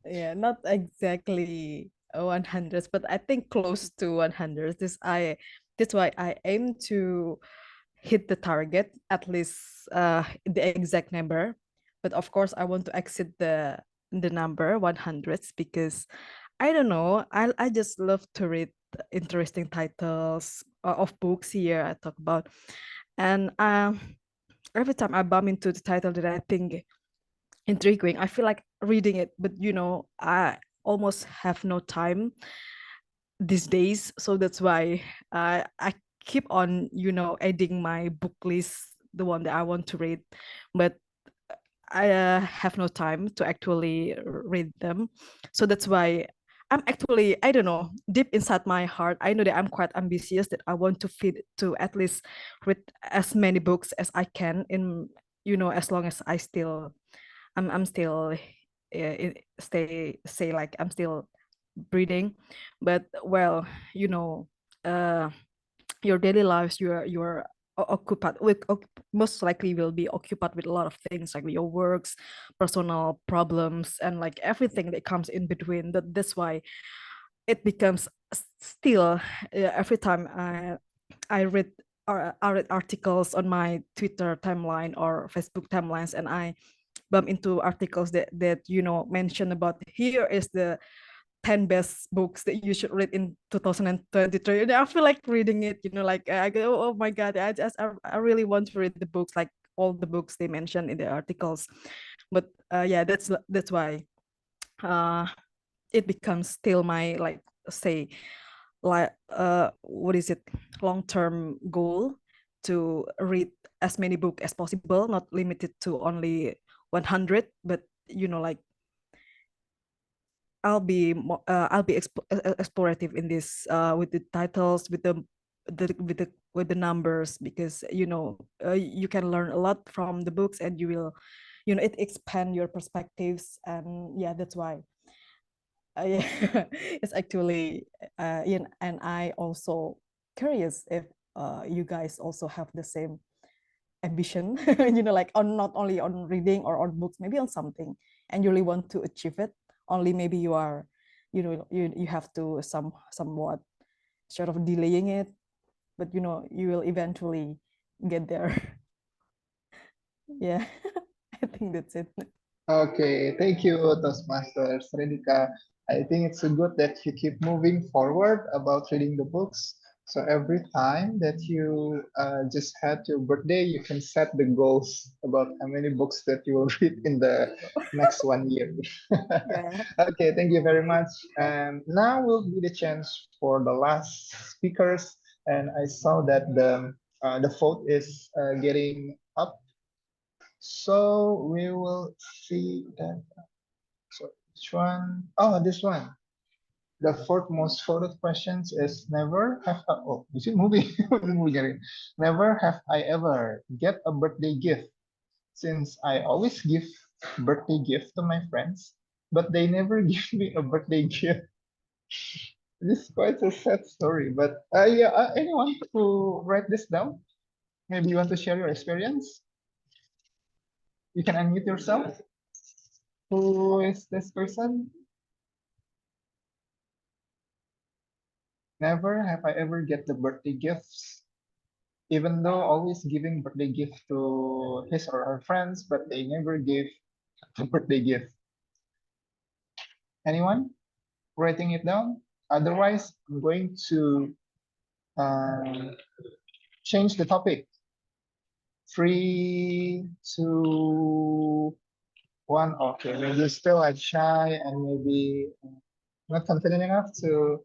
Yeah, not exactly 100, but I think close to 100. That's why I aim to hit the target, at least the exact number. But of course, I want to exceed the number 100 because I don't know. I just love to read interesting titles of books here I talk about, and every time I bump into the title that I think intriguing, I feel like reading it, but I almost have no time these days, so that's why I keep on adding my book list, the one that I want to read, but I have no time to actually read them. So that's why I'm actually, I don't know, deep inside my heart, I know that I'm quite ambitious, that I want to fit to at least read as many books as I can in, as long as I'm still say like I'm still breathing. But well, uh your daily lives, you're occupied with, most likely will be occupied with a lot of things like your works, personal problems, and like everything that comes in between. That's why it becomes still, every time I read, I read articles on my Twitter timeline or Facebook timelines, and I bump into articles that mention about, here is the 10 best books that you should read in 2023. And I feel like reading it, like I go, oh my God, I really want to read the books, like all the books they mentioned in the articles. But yeah, that's why it becomes still my, like, say, like, what is it, long-term goal to read as many books as possible, not limited to only 100, but like I'll be explorative in this, with the titles, with the numbers, because you can learn a lot from the books, and you will, it expand your perspectives. And yeah, that's why it's actually, and I also curious if you guys also have the same ambition, like on, not only on reading or on books, maybe on something, and you really want to achieve it. Only maybe you are, you have to somewhat sort of delaying it, but you will eventually get there. Yeah, I think that's it. Okay, thank you, Toastmasters Redika. I think it's good that you keep moving forward about reading the books. So every time that you just had your birthday, you can set the goals about how many books that you will read in the next 1 year. Yeah. Okay, thank you very much. And now will be the chance for the last speakers. And I saw that the vote is getting up, so we will see that. So which one? Oh, this one. The fourth most voted questions is never have I, oh, is it moving? Never have I ever get a birthday gift, since I always give birthday gift to my friends, but they never give me a birthday gift. This is quite a sad story, but yeah, anyone to write this down? Maybe you want to share your experience? You can unmute yourself. Who is this person? Never have I ever get the birthday gifts, even though always giving birthday gift to his or her friends, but they never give the birthday gift. Anyone writing it down? Otherwise, I'm going to change the topic. 3, 2, 1. Okay, maybe still like shy and maybe not confident enough to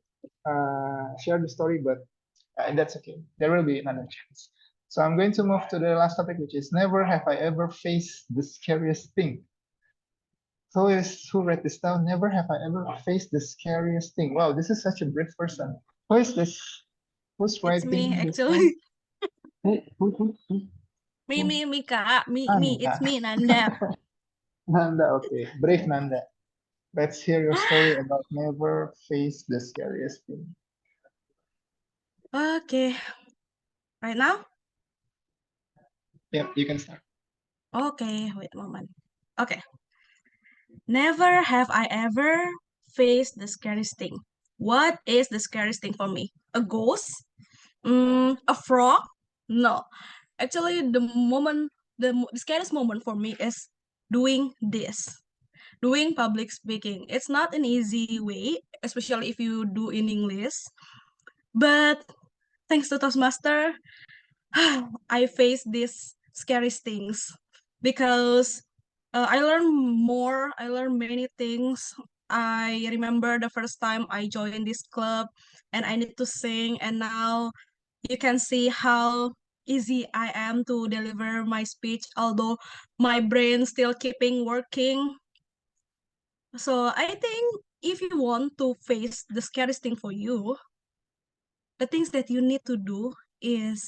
share the story, but that's okay. There will be another chance. So I'm going to move to the last topic, which is never have I ever faced the scariest thing. Who read this down? Never have I ever faced the scariest thing. Wow, this is such a brave person. Who is this? Who's It's writing me this actually. down? Who? Me, Kak. Ah, Me. It's me, Nanda. Nanda, okay. Brave Nanda. Let's hear your story about never face the scariest thing. Okay. Right now? Yep, you can start. Okay, wait a moment. Okay. Never have I ever faced the scariest thing. What is the scariest thing for me? A ghost? A frog? No. Actually, the scariest moment for me is doing this, doing public speaking. It's not an easy way, especially if you do in English. But thanks to Toastmaster, I face these scary things because I learn more. I learn many things. I remember the first time I joined this club and I need to sing, and now you can see how easy I am to deliver my speech, although my brain still keeping working. So I think if you want to face the scariest thing for you, the things that you need to do is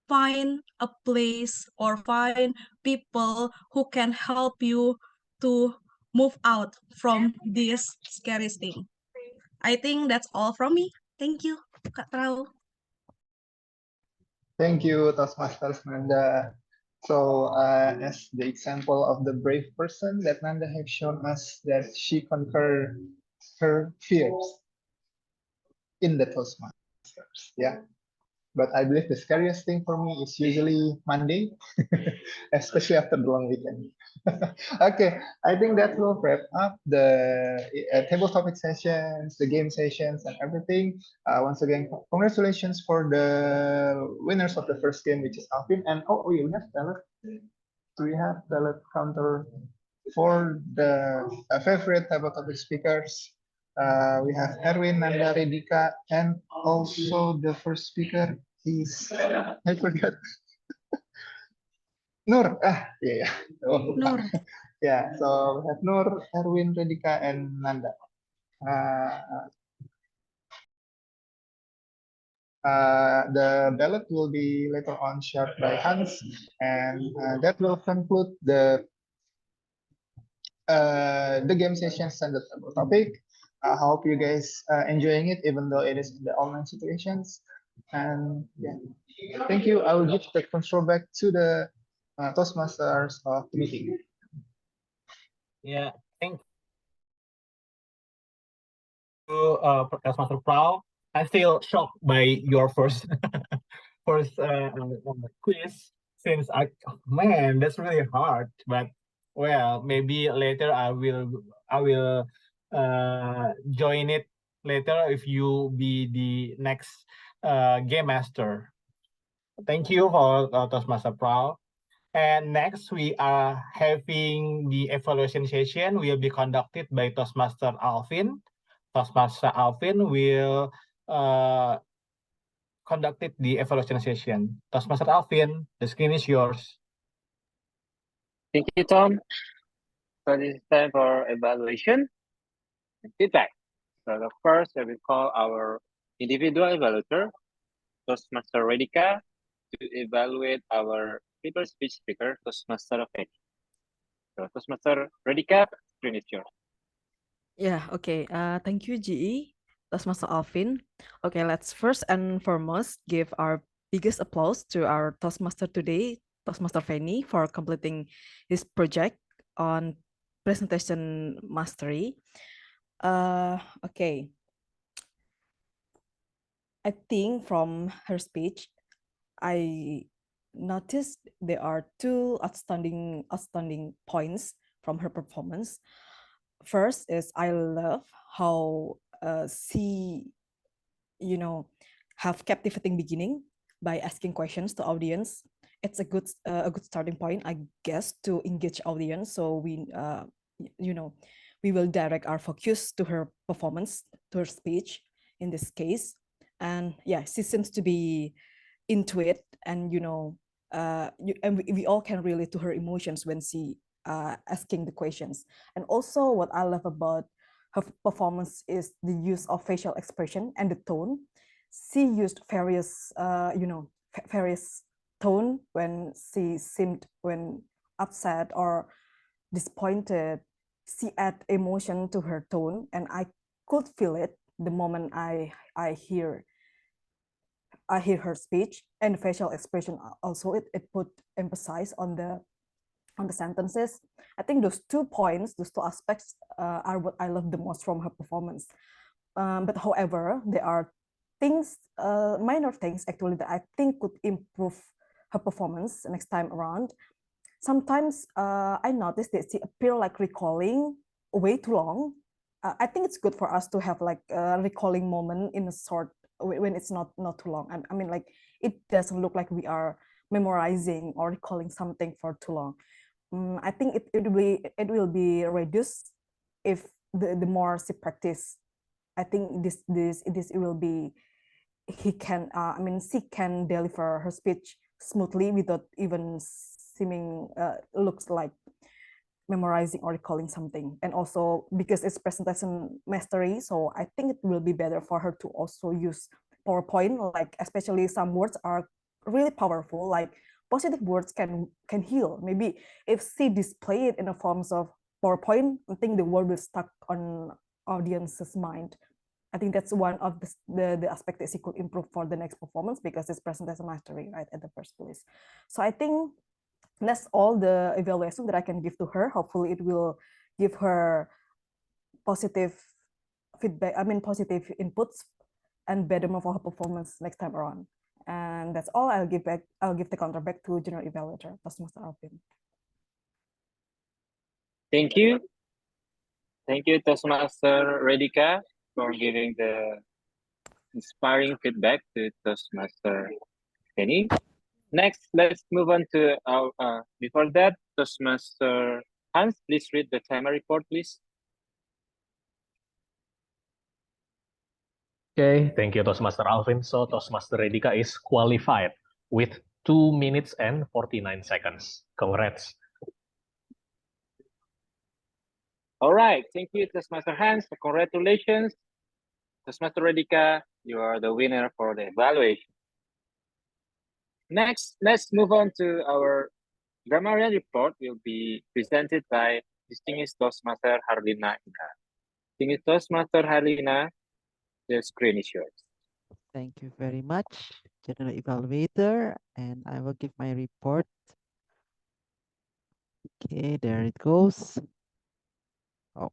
find a place or find people who can help you to move out from this scary thing. I think that's all from me. Thank you, Kak Trau. Thank you, Toastmasters Nanda. So, as the example of the brave person that Nanda have shown us that she conquered her fears in the Toastmasters. Yeah. But I believe the scariest thing for me is usually Monday, especially after the long weekend. Okay, I think that will wrap up the table topic sessions, the game sessions, and everything. Once again, congratulations for the winners of the first game, which is Alvin. And oh, we have ballot. Do we have ballot counter for the favorite table topic speakers? We have Erwin, Nanda, Redika, and also the first speaker is, I forgot. Nur. Yeah, yeah. Oh, Nur. yeah, so we have Nur, Erwin, Redika, and Nanda. The ballot will be later on shared by Hans, and that will conclude the game sessions and the topic. I hope you guys enjoying it, even though it is in the online situations. And yeah, thank you. I will give the control back to the Toastmasters of the meeting. Yeah, thank you, Toastmaster Proud. I'm still shocked by your first quiz, since man, that's really hard. But well, maybe later I will join it later if you be the next game master. Thank you for Toastmaster Proud. And next, we are having the evaluation session will be conducted by Toastmaster Alvin. Toastmaster Alvin will conducted the evaluation session. Toastmaster Alvin, the screen is yours. Thank you, Tom. So this is time for evaluation and feedback. So the first, I will call our individual evaluator, Toastmaster Redika, to evaluate our paper speech speaker, Toastmaster Feni. So Toastmaster Redika, screen is yours. Yeah, okay. Thank you, GE. Toastmaster Alvin. Okay, let's first and foremost give our biggest applause to our Toastmaster today, Toastmaster Feni, for completing his project on presentation mastery. Okay. I think from her speech, I noticed there are two outstanding points from her performance. First is I love how she, have captivating beginning by asking questions to audience. It's a good starting point, I guess, to engage audience. So we will direct our focus to her performance, to her speech in this case. And yeah, she seems to be into it, and we all can relate to her emotions when she asking the questions. And also what I love about her performance is the use of facial expression and the tone. She used various various tone when she seemed when upset or disappointed. She add emotion to her tone, and I could feel it the moment I hear her speech. And facial expression also, it put emphasis on the sentences. I think those 2 points, those 2 aspects are what I love the most from her performance. But however, there are things, minor things actually, that I think could improve her performance next time around. Sometimes I noticed that she appear like recalling way too long. I think it's good for us to have like a recalling moment in a short, when it's not too long. I mean, like, it doesn't look like we are memorizing or recalling something for too long. I think it will be reduced if the more she practice. I think this it will be she can deliver her speech smoothly without even seeming looks like memorizing or recalling something. And also because it's presentation mastery, so I think it will be better for her to also use PowerPoint, like especially some words are really powerful, like positive words can heal. Maybe if she display it in the forms of PowerPoint, I think the word will stuck on audience's mind. I think that's one of the aspect that she could improve for the next performance, because it's presentation mastery, right, at the first place. So I think that's all the evaluation that I can give to her. Hopefully it will give her positive feedback, positive inputs and betterment for her performance next time around. And that's all. I'll give the counter back to General Evaluator, Toastmaster Alvin. Thank you. Thank you, Toastmaster Redika, for giving the inspiring feedback to Toastmaster Kenny. Next, let's move on to our, before that, Toastmaster Hans, please read the timer report, please. Okay, thank you, Toastmaster Alvin. So Toastmaster Redika is qualified with 2 minutes and 49 seconds. Congrats. All right, thank you, Toastmaster Hans. Congratulations. Toastmaster Redika, you are the winner for the evaluation. Next, let's move on to our grammarian report. Will be presented by distinguished Toastmaster Harlina Ika. Distinguished Toastmaster Harlina, the screen is yours. Thank you very much, General Evaluator, and I will give my report. Okay, there it goes. Oh,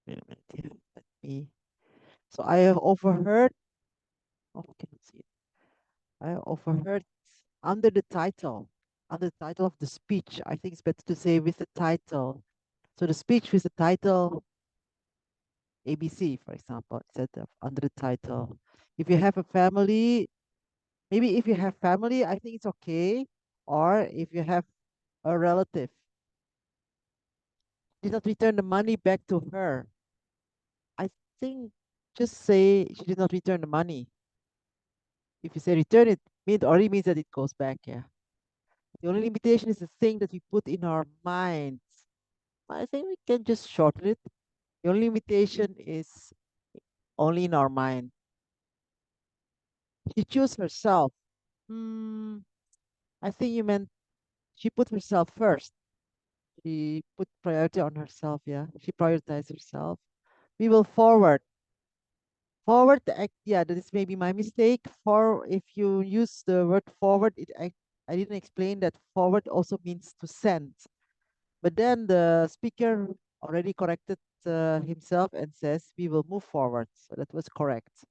wait a minute here. Let me. So I have overheard. Oh, can you see it? I overheard under the title of the speech. I think it's better to say with the title. So the speech with the title ABC, for example, instead of under the title. If you have a family, maybe if you have family, I think it's okay. Or if you have a relative, did not return the money back to her. I think just say she did not return the money. If you say return it, it already means that it goes back, yeah. The only limitation is the thing that we put in our minds. I think we can just shorten it. The only limitation is only in our mind. She chose herself. I think you meant she put herself first. She put priority on herself, yeah. She prioritized herself. We will forward. Forward the act, yeah, that is maybe my mistake. For if you use the word forward, I didn't explain that forward also means to send. But then the speaker already corrected himself and says we will move forward. So that was correct.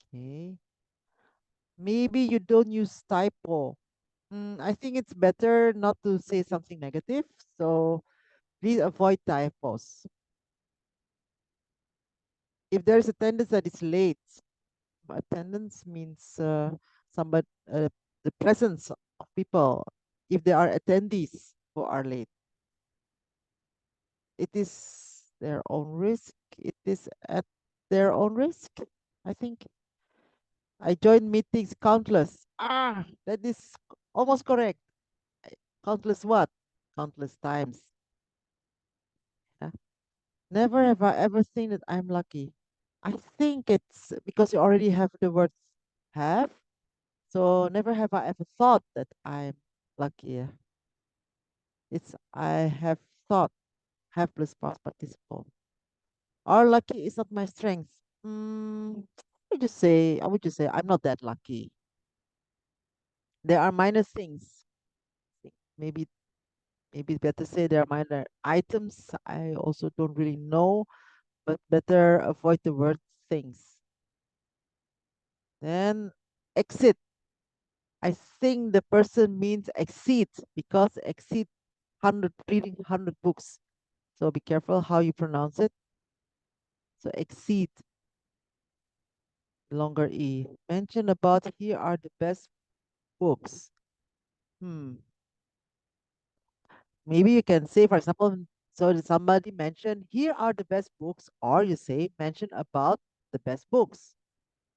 Okay. Maybe you don't use typo. I think it's better not to say something negative. So please avoid typos. If there's attendance that is late, attendance means somebody the presence of people. If there are attendees who are late, it is their own risk. It is at their own risk. I think I joined meetings countless. That is almost correct. Countless what? Countless times. Yeah. Never have I ever seen that I'm lucky. I think it's because you already have the word have. So never have I ever thought that I'm lucky. Yeah. It's I have thought, have plus past participle. Or lucky is not my strength. I would just say I'm not that lucky. There are minor things. Maybe maybe it's better say there are minor items. I also don't really know, but better avoid the word things. Then exit. I think the person means exceed because exceed 100 reading 100 books. So be careful how you pronounce it. So exceed, longer E. Mention about here are the best books. Maybe you can say, for example, so somebody mentioned here are the best books, or you say mention about the best books.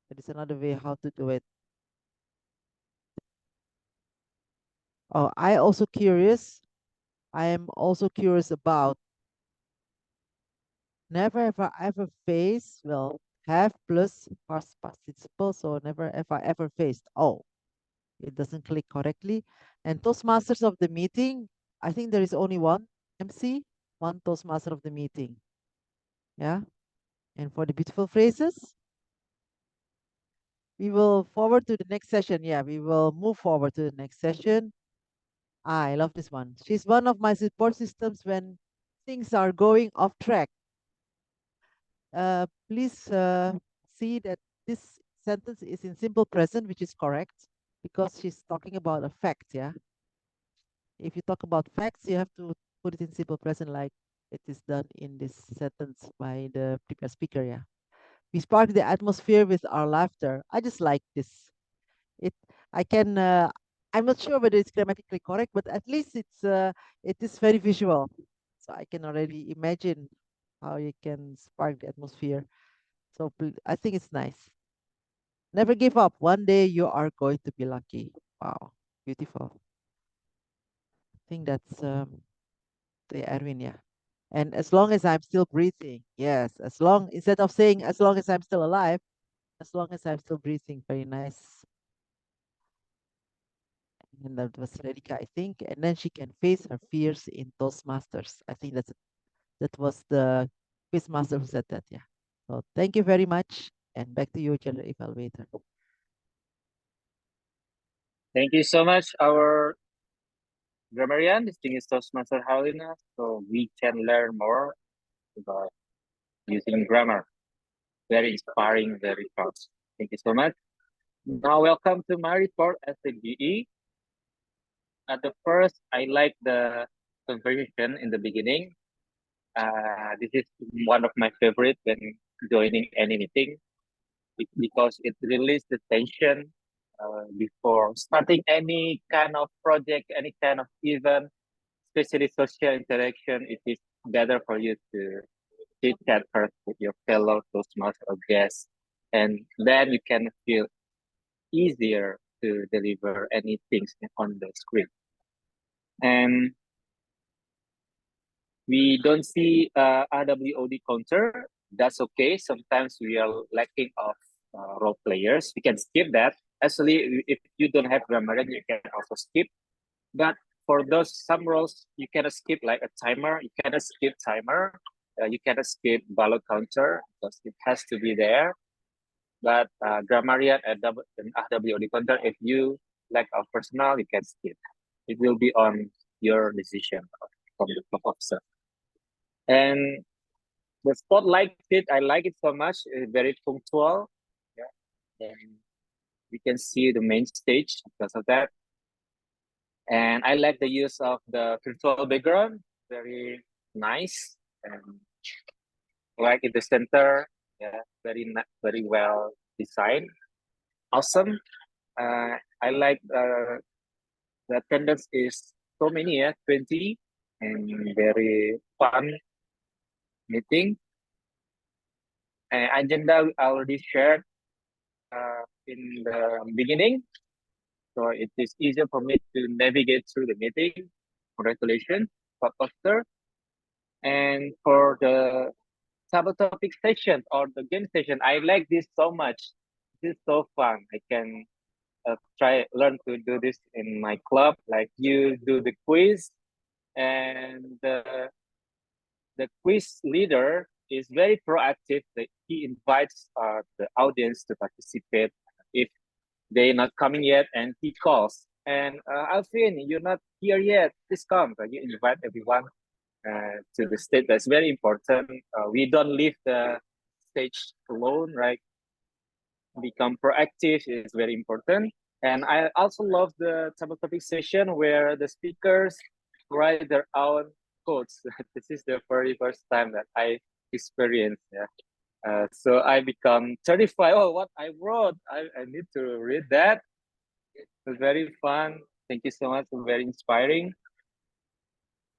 That is another way how to do it. Oh, I am also curious about never have I ever faced, well, have plus past participle, so never have I ever faced. Oh, it doesn't click correctly. And Toastmasters of the meeting, I think there is only one MC, one Toastmaster of the meeting. Yeah. And for the beautiful phrases, we will forward to the next session. Yeah, we will move forward to the next session. I love this one. She's one of my support systems when things are going off track. Please see that this sentence is in simple present, which is correct, because she's talking about a fact. Yeah. If you talk about facts, you have to put it in simple present, like it is done in this sentence by the previous speaker. Yeah. We spark the atmosphere with our laughter. I just like this. It. I can. I'm not sure whether it's grammatically correct, but at least it is very visual. So I can already imagine how you can spark the atmosphere. So I think it's nice. Never give up. One day you are going to be lucky. Wow, beautiful. I think that's the Erwin, yeah. And as long as I'm still breathing, yes, instead of saying as long as I'm still alive, as long as I'm still breathing, very nice. And that was Redika, I think. And then she can face her fears in Toastmasters. I think that was the quizmaster who said that, yeah. So thank you very much. And back to you, General Evaluator. Thank you so much, our grammarian, distinguished Toastmaster Halina. So we can learn more about using grammar. Very inspiring, very fast. Thank you so much. Now, welcome to my report as a GE. At the first, I like the conversation in the beginning. This is one of my favorite when joining any meeting because it releases the tension before starting any kind of project, any kind of event, especially social interaction. It is better for you to chit chat first with your fellow Toastmaster or guests, and then you can feel easier to deliver any things on the screen. And we don't see RWOD counter. That's okay. Sometimes we are lacking of role players. We can skip that. Actually, if you don't have grammarian, you can also skip. But for those some roles, you cannot skip like a timer. You cannot skip timer. You cannot skip ballot counter because it has to be there. But grammarian and RWOD counter, if you lack of personnel, you can skip. It will be on your decision from the top officer. And the spotlight fit, I like it so much. It's very punctual. Yeah. And you can see the main stage because of that. And I like the use of the virtual background. Very nice. And like in the center, yeah, very well designed. Awesome. I like the attendance is so many, 20, and very fun meeting. And agenda I already shared in the beginning. So it is easier for me to navigate through the meeting. Congratulations, Pastor. And for the topic session or the game session, I like this so much. This is so fun. I can learn to do this in my club. Like you do the quiz, and the quiz leader is very proactive. He invites the audience to participate if they're not coming yet, and he calls. And Alvin, you're not here yet. Please come. You invite everyone to the stage. That's very important. We don't leave the stage alone, right? Become proactive is very important. And I also love the topic session where the speakers write their own quotes. This is the very first time that I experienced. Yeah. So I become certified. Oh, what I wrote, I need to read that. It was very fun. Thank you so much. Very inspiring.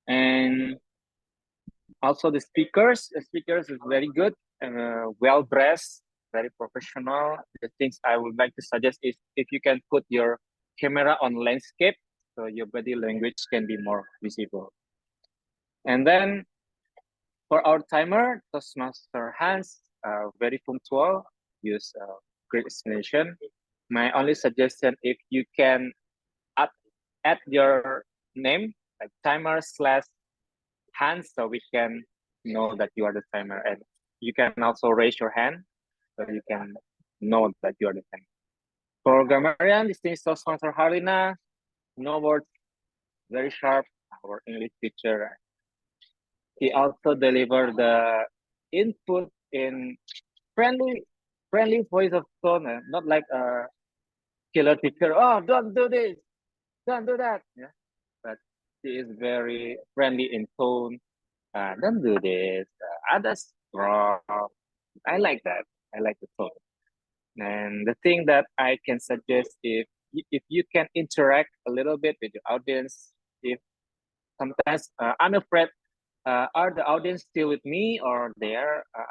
And also the speakers is very good and well dressed, very professional. The things I would like to suggest is if you can put your camera on landscape, so your body language can be more visible. And then for our timer, Toastmaster Hans, very punctual, use great explanation. My only suggestion, if you can add your name, like timer / Hans, so we can know that you are the timer. And you can also raise your hand, so you can know that you are the timer. For grammarian, distinguished Toastmaster Harlina, no words, very sharp, our English teacher. He also delivered the input in friendly voice of tone, not like a killer teacher. Oh, don't do this, don't do that. Yeah, but he is very friendly in tone. Don't do this. Others wrong. I like that. I like the tone. And the thing that I can suggest, if you can interact a little bit with your audience, if sometimes I'm afraid, are the audience still with me or they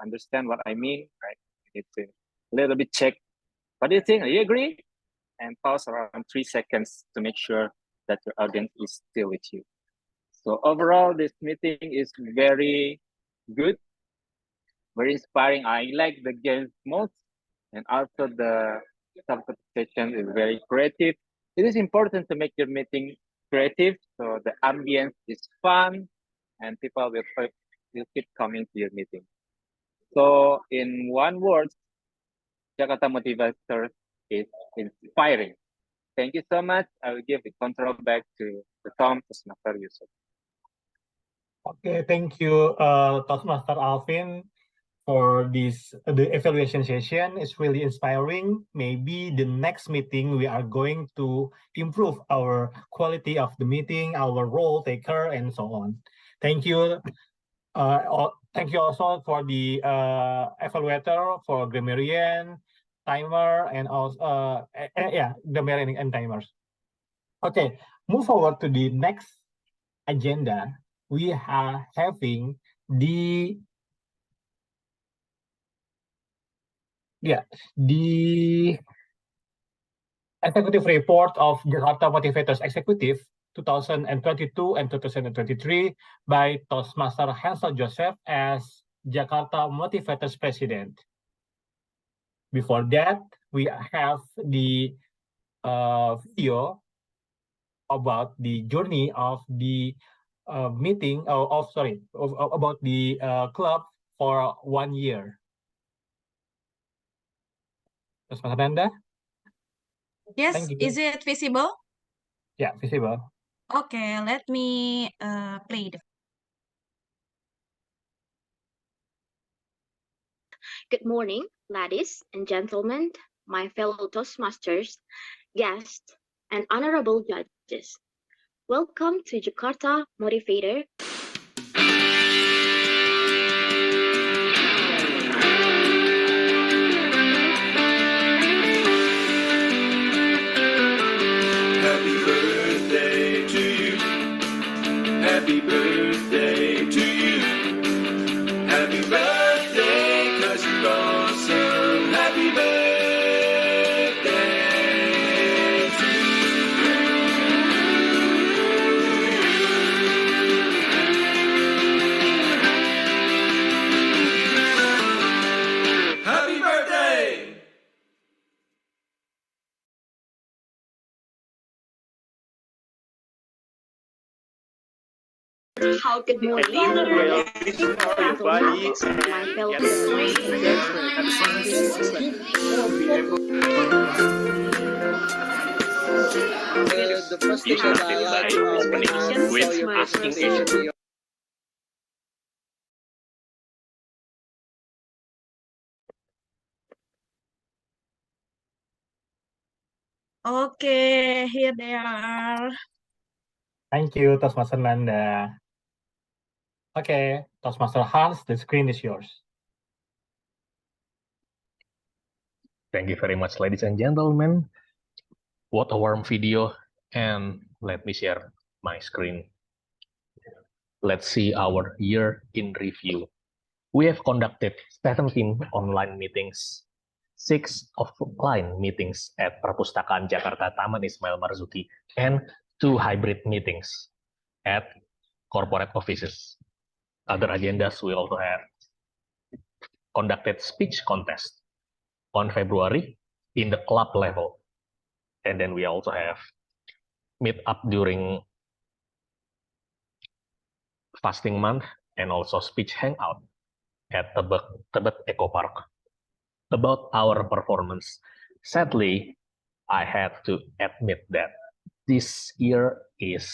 understand what I mean, right? You need to a little bit check. What do you think? Do you agree? And pause around 3 seconds to make sure that your audience is still with you. So overall, this meeting is very good, very inspiring. I like the games most, and also the competition is very creative. It is important to make your meeting creative, so the ambience is fun, and people will keep coming to your meeting. So in one word, Jakarta Motivator is inspiring. Thank you so much. I will give the control back to the Tom Toastmaster Yusuf. Okay, thank you, Toastmaster Alvin, for this. The evaluation session is really inspiring. Maybe the next meeting we are going to improve our quality of the meeting, our role taker, and so on. Thank you. Thank you also for the evaluator, for grammarian, timer, and also grammarian and timers. Okay, move forward to the next agenda. We are having the executive report of Jakarta Motivators Executive 2022 and 2023 by Toastmaster Hansel Joseph as Jakarta Motivators President. Before that, we have the video about the journey of the meeting, about the club for 1 year. Toastmaster Nanda? Yes, is it visible? Yeah, visible. Okay, let me play the. Good morning, ladies and gentlemen, my fellow Toastmasters, guests, and honorable judges. Welcome to Jakarta Motivator. Happy birthday to you. Happy birthday to you. Happy birthday, 'cause you're awesome. Happy birthday to you. Happy birthday! How good morning, everybody. my fellow The first thing that I like with asking Asian. Okay, here they are. Thank you, Toastmaster Nanda. Okay, Toastmaster Hans, the screen is yours. Thank you very much, ladies and gentlemen. What a warm video, and let me share my screen. Let's see our year in review. We have conducted 17 online meetings, 6 offline meetings at Perpustakaan Jakarta Taman Ismail Marzuki, and 2 hybrid meetings at corporate offices. Other agendas we also have conducted speech contest on February in the club level. And then we also have meet up during fasting month and also speech hangout at Tebet Eco Park. About our performance, sadly, I had to admit that this year is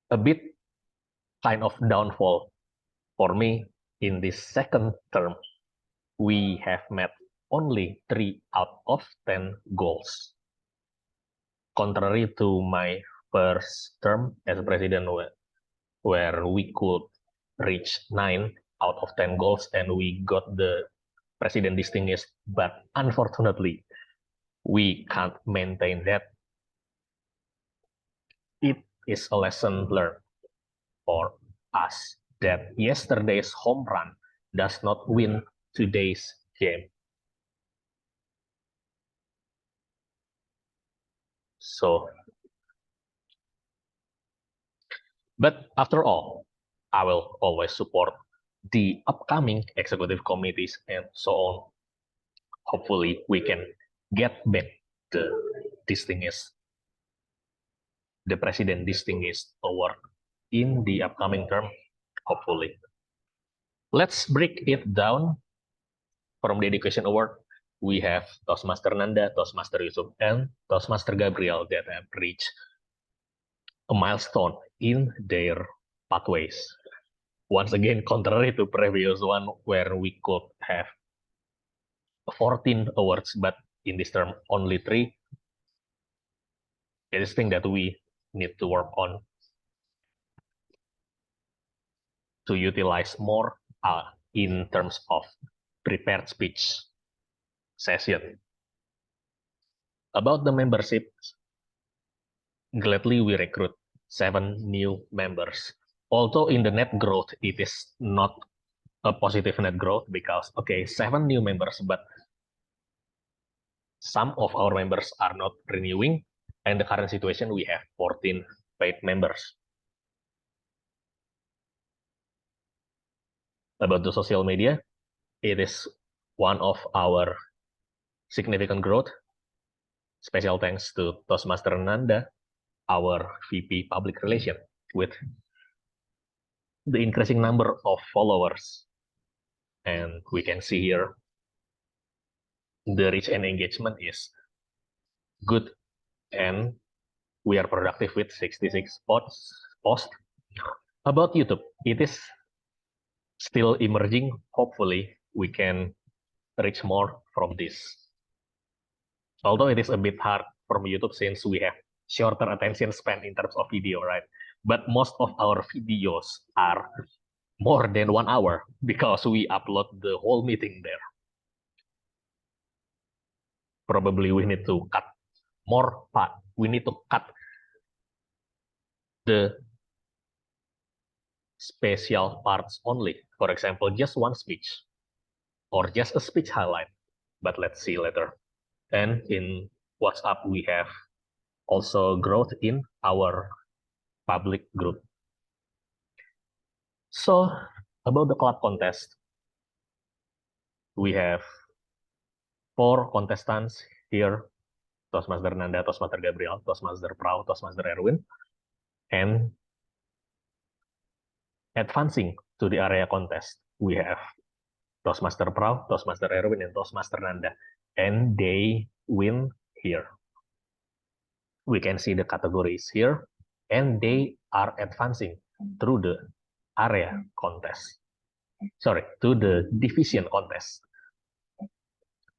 a bit kind of downfall for me. In this second term, we have met only 3 out of 10 goals. Contrary to my first term as president, where we could reach 9 out of 10 goals and we got the president distinguished, but unfortunately, we can't maintain that. It is a lesson learned for us that yesterday's home run does not win today's game. So, but after all, I will always support the upcoming executive committees and so on. Hopefully, we can get back the president distinguished award in the upcoming term, hopefully. Let's break it down. From the education award, we have Toastmaster Nanda, Toastmaster Yusuf, and Toastmaster Gabriel that have reached a milestone in their pathways. Once again, contrary to previous one where we could have 14 awards, but in this term only 3. It is thing that we need to work on to utilize more in terms of prepared speech session. About the membership, gladly we recruit 7 new members. Although in the net growth, it is not a positive net growth because, okay, 7 new members, but some of our members are not renewing, and the current situation, we have 14 paid members. About the social media, it is one of our significant growth. Special thanks to Toastmaster Nanda, our VP Public Relations, with the increasing number of followers. And we can see here, the reach and engagement is good, and we are productive with 66 posts. About YouTube, it is still emerging. Hopefully, we can reach more from this. Although it is a bit hard from YouTube since we have shorter attention span in terms of video, right? But most of our videos are more than 1 hour because we upload the whole meeting there. Probably we need to cut more part. We need to cut the special parts only. For example, just one speech or just a speech highlight. But let's see later. And in WhatsApp, we have also growth in our public group. So about the club contest, we have 4 contestants here: Toastmaster Nanda, Toastmaster Gabriel, Toastmaster Prau, Toastmaster Erwin, and advancing to the area contest, we have Toastmaster Prau, Toastmaster Erwin, and Toastmaster Nanda, and they win here. We can see the categories here, and they are advancing through the area contest. Sorry, to the division contest.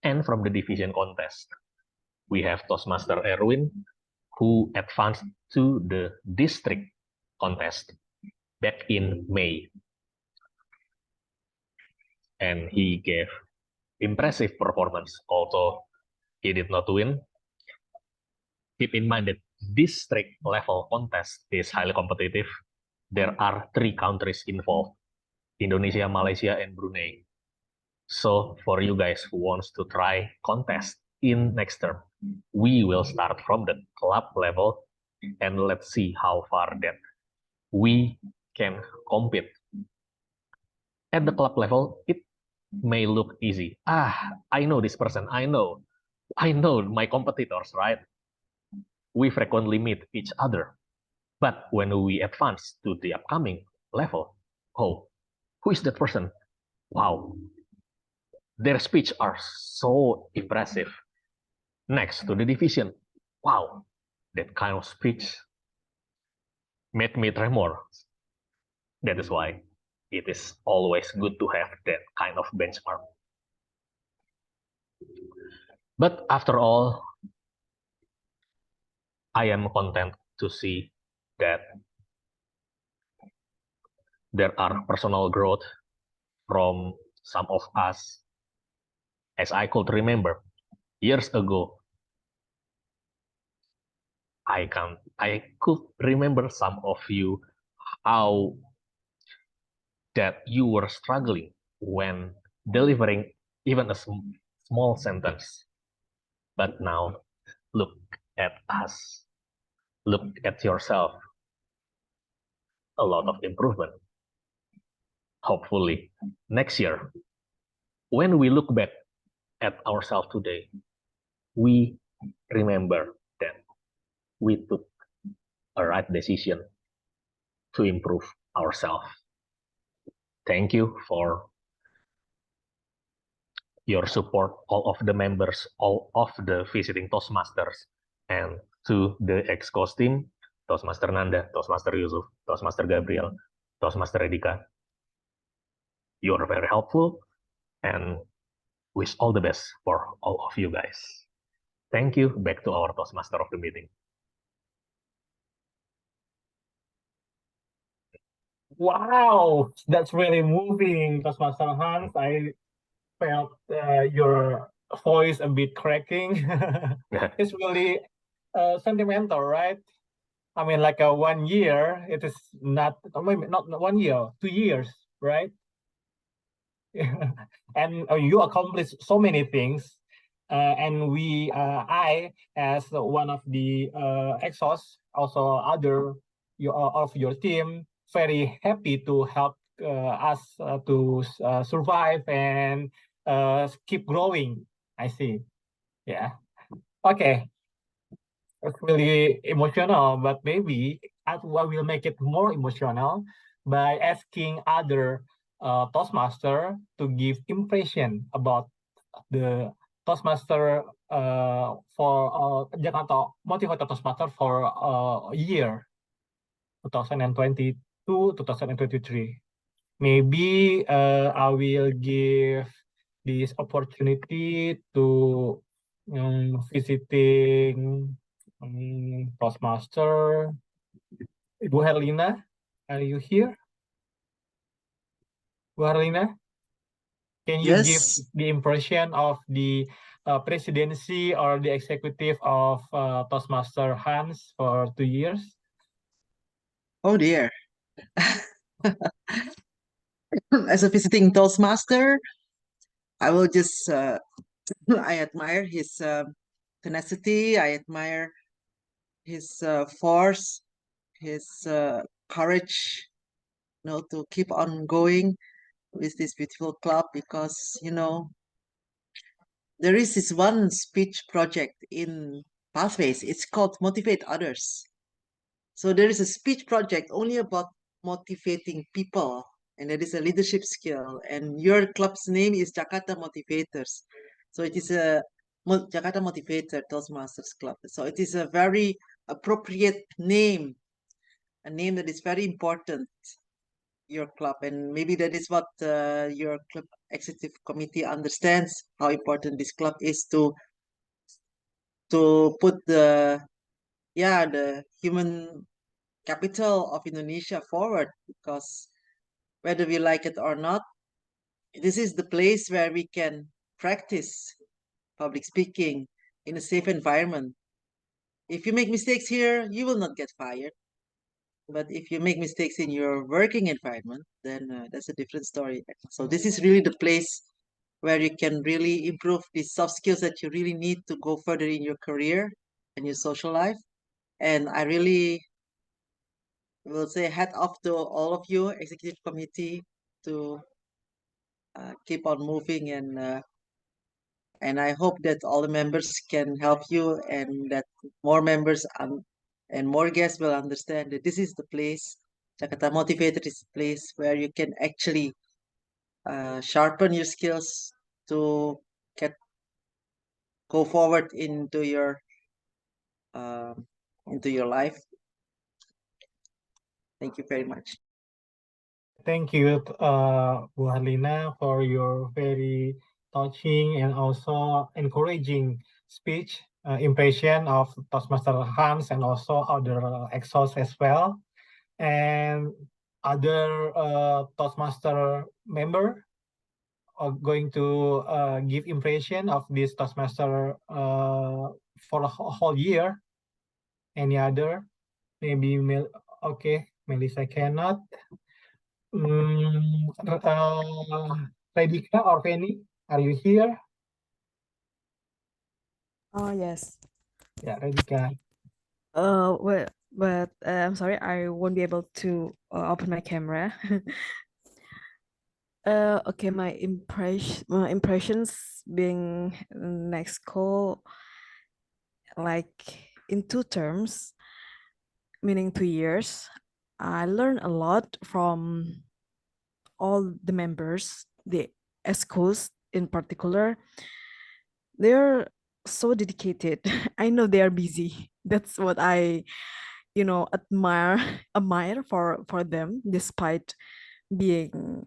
And from the division contest, we have Toastmaster Erwin, who advanced to the district contest back in May. And he gave impressive performance, although he did not win. Keep in mind that district level contest is highly competitive. There are 3 countries involved: Indonesia, Malaysia, and Brunei. So for you guys who wants to try contest in next term, we will start from the club level and let's see how far that we can compete. At the club level, it may look easy. I know this person. I know my competitors, right? We frequently meet each other. But when we advance to the upcoming level, oh, who is that person? Wow, their speech are so impressive. Next to the division, wow, that kind of speech made me tremor. That is why it is always good to have that kind of benchmark. But after all, I am content to see that there are personal growth from some of us. As I could remember, years ago, I could remember some of you how that you were struggling when delivering even a small sentence. But now, look at us. Look at yourself. A lot of improvement. Hopefully, next year, when we look back at ourselves today, we remember that we took a right decision to improve ourselves. Thank you for your support, all of the members, all of the visiting Toastmasters, and to the ex-coach team, Toastmaster Nanda, Toastmaster Yusuf, Toastmaster Gabriel, Toastmaster Edika. You are very helpful, and wish all the best for all of you guys. Thank you. Back to our Toastmaster of the meeting. Wow, that's really moving, Toastmaster Hans. I felt your voice a bit cracking. It's really sentimental, right? I mean, like 1 year, it is not, maybe not 1 year, 2 years, right? And you accomplished so many things. And I, as one of the exos, also other of your team, very happy to help us to survive and keep growing. I see. Yeah. Okay. It's really emotional, but maybe I will make it more emotional by asking other Toastmaster to give impression about the Toastmaster for Jakarta Motivator Toastmaster for year 2022, 2023. Maybe I will give this opportunity to visiting Toastmaster. Ibu Herlina, are you here? Bu Herlina, can you give Yes. the impression of the presidency or the executive of Toastmaster Hans for 2 years? Oh dear. As a visiting Toastmaster, I will just, I admire his tenacity, I admire his force, his courage, to keep on going with this beautiful club because, there is this one speech project in Pathways. It's called Motivate Others. So there is a speech project only about motivating people, and that is a leadership skill. And your club's name is Jakarta Motivators. So it is a Jakarta Motivator Toastmasters Club. So it is a very appropriate name, a name that is very important, your club. And maybe that is what your club executive committee understands, how important this club is to put the human capital of Indonesia forward, because whether we like it or not, this is the place where we can practice public speaking in a safe environment. If you make mistakes here, you will not get fired. But if you make mistakes in your working environment, then that's a different story. So this is really the place where you can really improve the soft skills that you really need to go further in your career and your social life. And I really will say hat off to all of you, executive committee, to keep on moving, and I hope that all the members can help you, and that more members and more guests will understand that this is the place. Jakarta Motivator is the place where you can actually sharpen your skills to get go forward into your life. Thank you very much. Thank you, Bu Harlina, for your very touching and also encouraging speech, impression of Toastmaster Hans and also other exos as well. And other Toastmaster member are going to give impression of this Toastmaster for a whole year. Any other? Maybe okay, Melissa cannot. Redika or Penny, are you here? Oh, yes. Yeah, Redika. Well, but I'm sorry, I won't be able to open my camera. Okay, my impressions being next call, like in 2 terms, meaning 2 years, I learned a lot from all the members, the ESCOs in particular. They're so dedicated. I know they are busy. That's what I, admire for them, despite being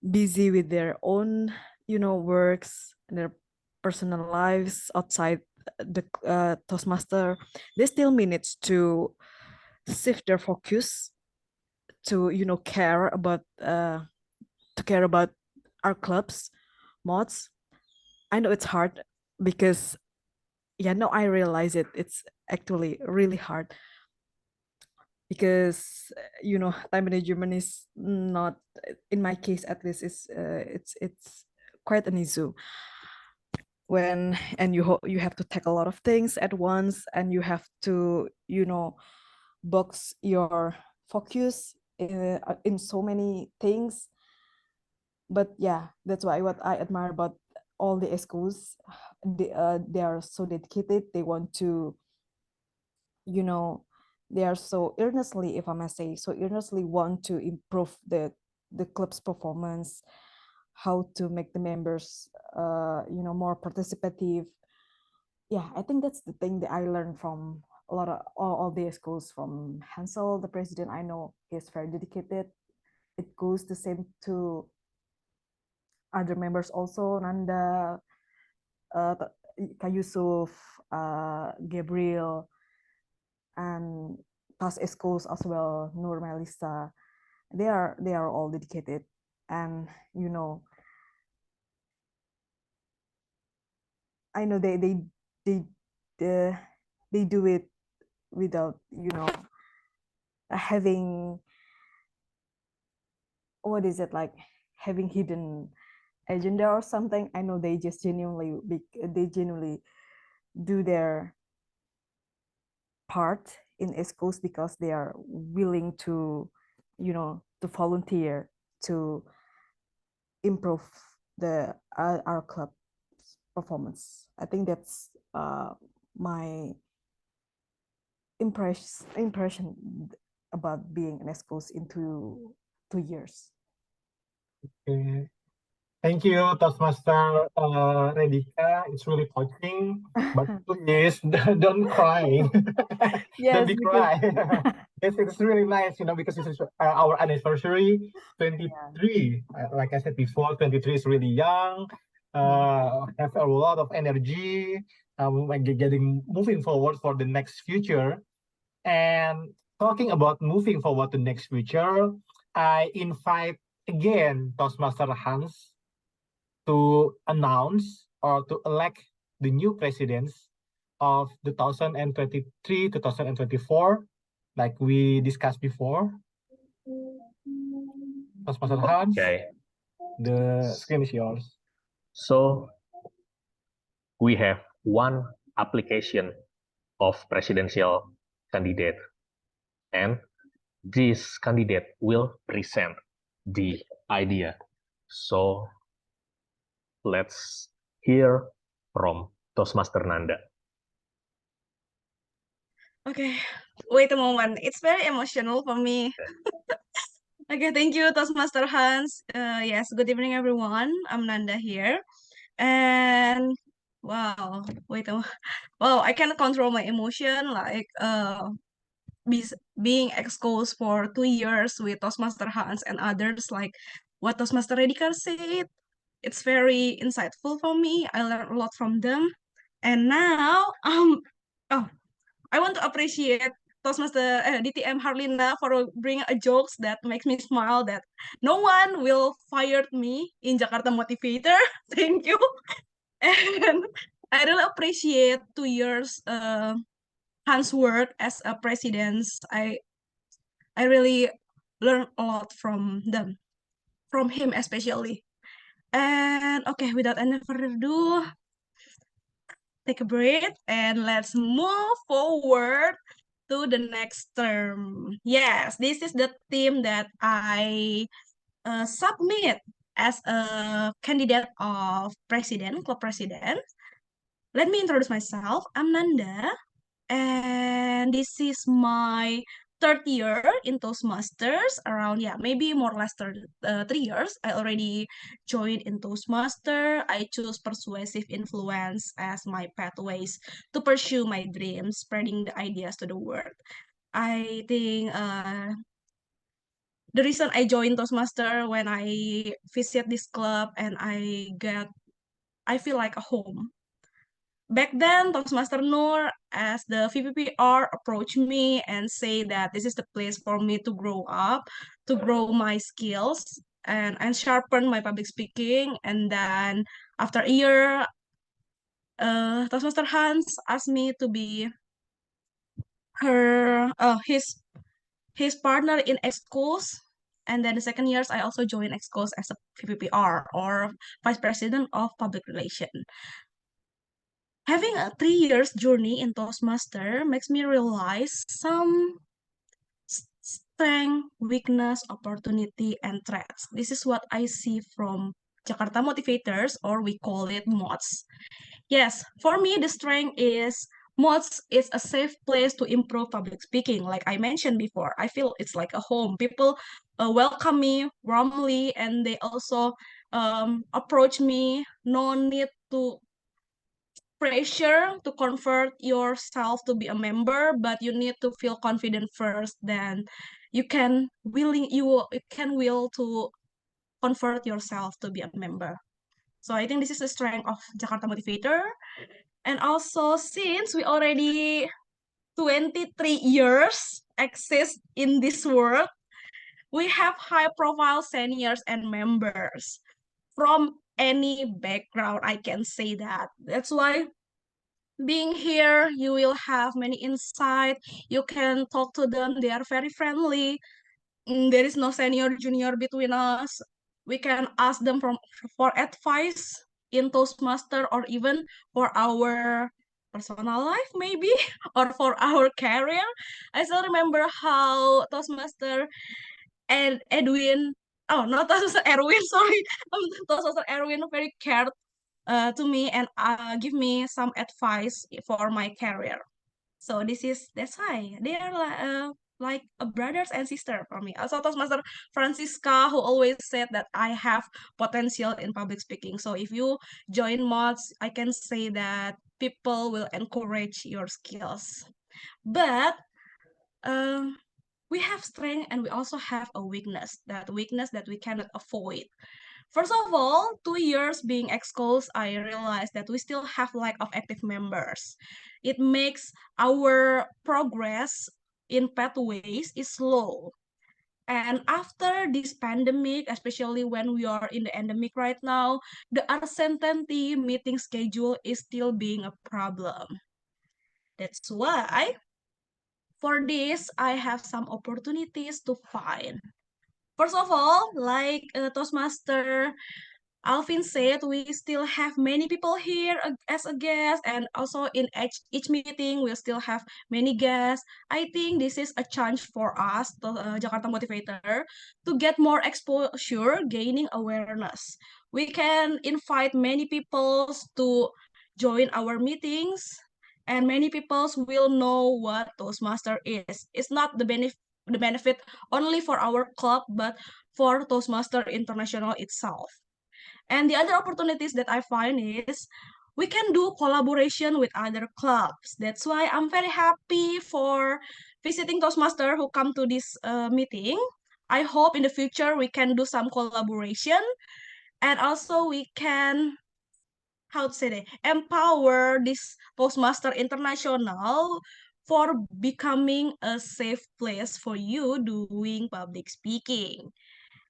busy with their own, works and their personal lives outside the Toastmaster. They still manage to shift their focus to, care about our clubs, mods. I know it's hard because, yeah, no, I realize it. It's actually really hard because, time management is not, in my case at least, it's quite an issue and you have to take a lot of things at once, and you have to, box your focus in so many things. But yeah, that's why what I admire about all the schools. They are so dedicated. They want to, they are so earnestly, if I must say, so earnestly want to improve the club's performance, how to make the members more participative. Yeah, I think that's the thing that I learned from a lot of all the schools. From Hansel, the president, I know he's very dedicated. It goes the same to other members also, Nanda, Kak Yusuf, Gabriel, and past schools as well, Nur, Melissa. They are all dedicated, and I know they they do it without having, what is it, like having hidden agenda or something. I know they just genuinely do their part in schools because they are willing to to volunteer to improve our club performance. I think that's my impression about being in schools in 2 years. Okay. Thank you, Toastmaster Redika. It's really touching, but please don't cry. Yes, Don't be cry. It's really nice, because this is our anniversary, 23. Like I said before, 23 is really young. Have a lot of energy. Moving forward for the next future. And talking about moving forward to next future, I invite again Toastmaster Hans to announce or to elect the new presidents of 2023-2024, like we discussed before. Toastmaster Hans, Okay. the screen is yours. So we have one application of presidential candidate, and this candidate will present the idea. So let's hear from Toastmaster Nanda. Okay, wait a moment. It's very emotional for me. Okay, thank you, Toastmaster Hans. Yes, good evening, everyone. I'm Nanda here. And wow, wait a wow, I cannot control my emotion. Like, being exposed for 2 years with Toastmaster Hans and others, like what Toastmaster Redikar said, it's very insightful for me. I learned a lot from them. And now, oh, I want to appreciate Toastmaster DTM Harlina for bringing a jokes that makes me smile that no one will fire me in Jakarta Motivator. Thank you. And I really appreciate 2 years Hans' work as a president. I really learned a lot from them, from him especially. And okay, without any further ado, take a breath and let's move forward to the next term. Yes, this is the theme that I submit as a candidate of president, club president. Let me introduce myself. I'm Nanda, and this is my third year in Toastmasters. Around maybe more or less 3 years. I already joined in Toastmaster. I choose persuasive influence as my pathways to pursue my dreams, spreading the ideas to the world. I think the reason I joined Toastmaster when I visit this club and I feel like a home. Back then, Toastmaster Noor as the VPPR approached me and say that this is the place for me to grow up, to grow my skills and sharpen my public speaking. And then after a year, Toastmaster Hans asked me to be his partner in Excos. And then the second years, I also joined Excos as a VPPR or Vice President of Public Relations. Having a 3 years journey in Toastmaster makes me realize some strength, weakness, opportunity, and threats. This is what I see from Jakarta Motivators, or we call it MOTS. Yes, for me, the strength is MOTS is a safe place to improve public speaking. Like I mentioned before, I feel it's like a home. People welcome me warmly, and they also approach me. No need to pressure to convert yourself to be a member, but you need to feel confident first. Then you can will to convert yourself to be a member. So I think this is the strength of Jakarta Motivator. And also, since we already 23 years exist in this world, we have high profile seniors and members from any background. I can say that. That's why being here, you will have many insight. You can talk to them. They are very friendly. There is no senior junior between us. We can ask them for advice in Toastmaster or even for our personal life maybe or for our career. I still remember how Toastmaster and Edwin, oh, not Toastmaster Erwin, sorry, Toastmaster Erwin very cared to me and give me some advice for my career. So that's why they are like a brothers and sister for me. Also, Toastmaster Francisca, who always said that I have potential in public speaking. So if you join mods, I can say that people will encourage your skills. But we have strength and we also have a weakness. That weakness that we cannot avoid. First of all, 2 years being exposed, I realized that we still have lack of active members. It makes our progress in pathways is slow. And after this pandemic, especially when we are in the endemic right now, the uncertainty meeting schedule is still being a problem. That's why for this, I have some opportunities to find. First of all, like Toastmaster Alvin said we still have many people here as a guest, and also in each meeting we'll still have many guests. I think this is a chance for us, Jakarta Motivator, to get more exposure, gaining awareness. We can invite many people to join our meetings, and many people will know what Toastmaster is. It's not the benefit only for our club, but for Toastmaster International itself. And the other opportunities that I find is we can do collaboration with other clubs. That's why I'm very happy for visiting Toastmaster who come to this meeting. I hope in the future we can do some collaboration, and also we can, how to say that, empower this Toastmaster International for becoming a safe place for you doing public speaking.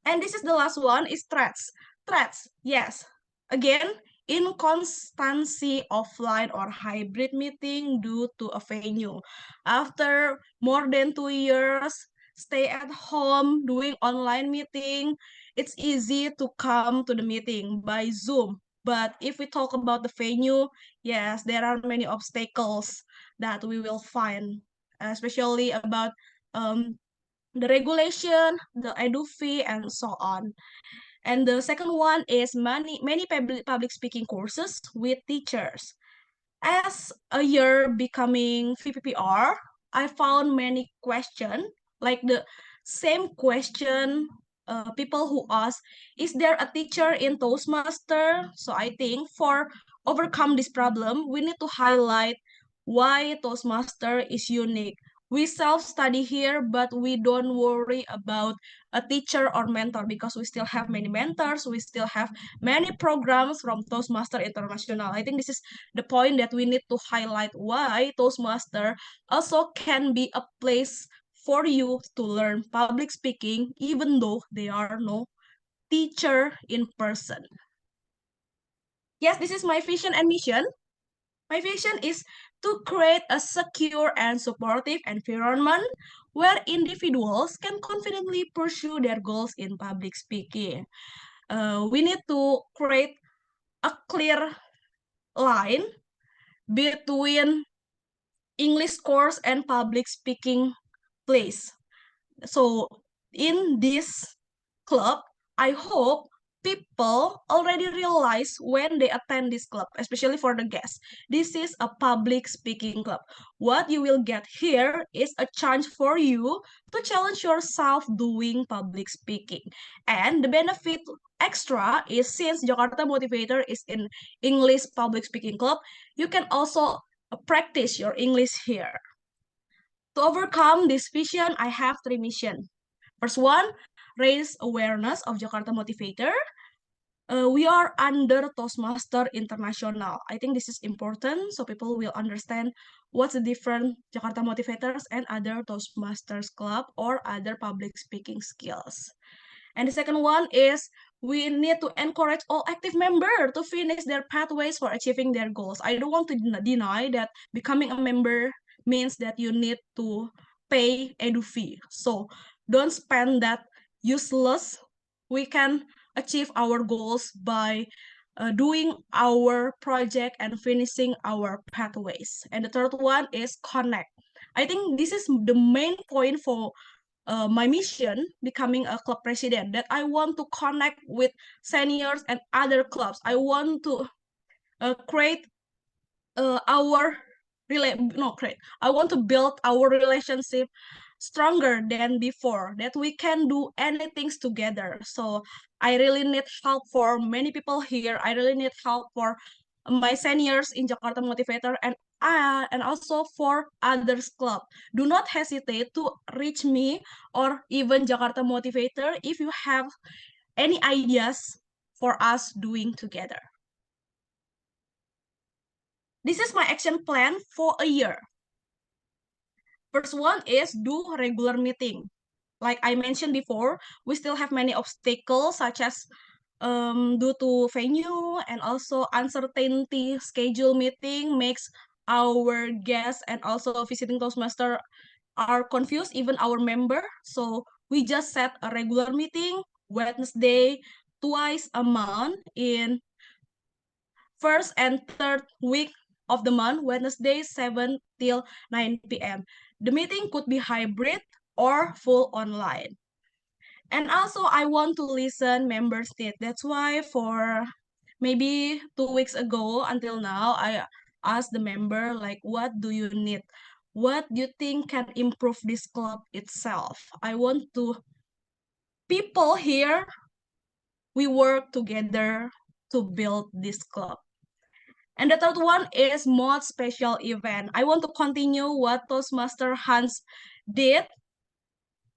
And this is the last one is threats. Threats, yes. Again, inconstancy offline or hybrid meeting due to a venue. After more than 2 years, stay at home, doing online meeting, it's easy to come to the meeting by Zoom. But if we talk about the venue, yes, there are many obstacles that we will find, especially about the regulation, the edu fee, and so on. And the second one is many public speaking courses with teachers. As a year becoming VPPR, I found many questions, like the same question people who ask, is there a teacher in Toastmaster? So I think for overcome this problem, we need to highlight why Toastmaster is unique. We self-study here, but we don't worry about a teacher or mentor because we still have many mentors, we still have many programs from Toastmaster International. I think this is the point that we need to highlight why Toastmaster also can be a place for you to learn public speaking, even though there are no teacher in person. Yes, this is my vision and mission. My vision is to create a secure and supportive environment where individuals can confidently pursue their goals in public speaking. We need to create a clear line between English course and public speaking place. So in this club, I hope people already realize when they attend this club, especially for the guests. This is a public speaking club. What you will get here is a chance for you to challenge yourself doing public speaking. And the benefit extra is since Jakarta Motivator is in English public speaking club, you can also practice your English here. To overcome this vision, I have 3 missions. First one, raise awareness of Jakarta Motivator. We are under Toastmaster International. I think this is important so people will understand what's the different Jakarta Motivators and other Toastmasters Club or other public speaking skills. And the second one is we need to encourage all active members to finish their pathways for achieving their goals. I don't want to deny that becoming a member means that you need to pay edu fee. So don't spend that useless. We can achieve our goals by doing our project and finishing our pathways. And the third one is connect. I think this is the main point for my mission becoming a club president, that I want to connect with seniors and other clubs. I want to create I want to build our relationship stronger than before, that we can do anything together. So I really need help for many people here. I really need help for my seniors in Jakarta Motivator and also for others club. Do not hesitate to reach me or even Jakarta Motivator if you have any ideas for us doing together. This is my action plan for a year. First one is do regular meeting. Like I mentioned before, we still have many obstacles such as due to venue and also uncertainty schedule meeting makes our guests and also visiting Toastmaster are confused, even our member. So we just set a regular meeting Wednesday twice a month in first and third week of the month, Wednesday 7 till 9 p.m. The meeting could be hybrid or full online. And also I want to listen members' need. That's why for maybe 2 weeks ago until now, I asked the member like, what do you need? What do you think can improve this club itself? I want to people here, we work together to build this club. And the third one is mod special event. I want to continue what Toastmaster Hans did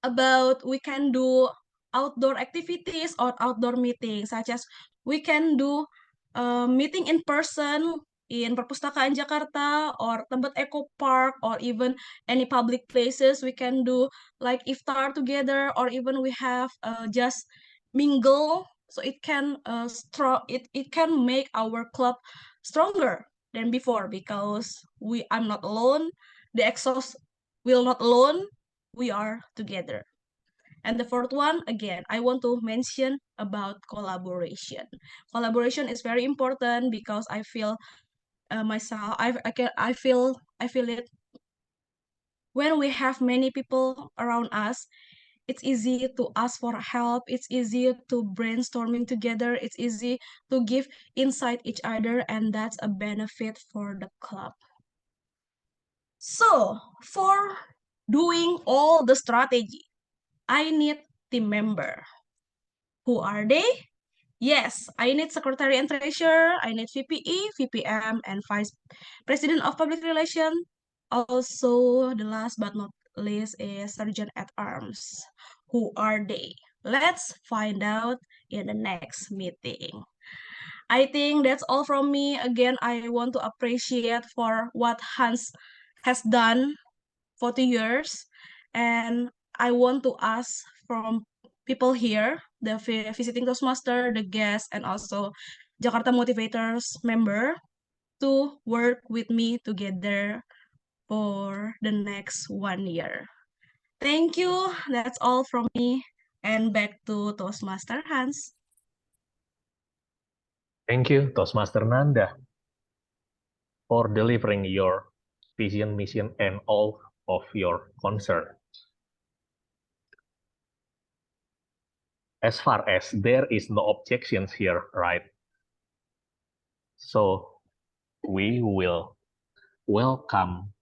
about we can do outdoor activities or outdoor meetings, such as we can do meeting in person in Perpustakaan Jakarta or Tebet Eco Park or even any public places. We can do like iftar together or even we have just mingle. So it can it can make our club stronger than before because I'm not alone. The exhaust will not alone. We are together. And the fourth one, again, I want to mention about collaboration. Collaboration is very important because I feel myself, I feel it when we have many people around us. It's easy to ask for help. It's easy to brainstorming together. It's easy to give insight each other, and that's a benefit for the club. So for doing all the strategy, I need team member. Who are they? Yes, I need secretary and treasurer, I need VPE, VPM, and vice president of public relations. Also, the last but not least is sergeant at arms. Who are they? Let's find out in the next meeting. I think that's all from me. Again, I want to appreciate for what Hans has done for 2 years. And I want to ask from people here, the visiting Toastmaster, the guests, and also Jakarta Motivators member to work with me together for the next 1 year. Thank you. That's all from me. And back to Toastmaster Hans. Thank you, Toastmaster Nanda, for delivering your vision, mission, and all of your concern. As far as there is no objections here, right? So we will welcome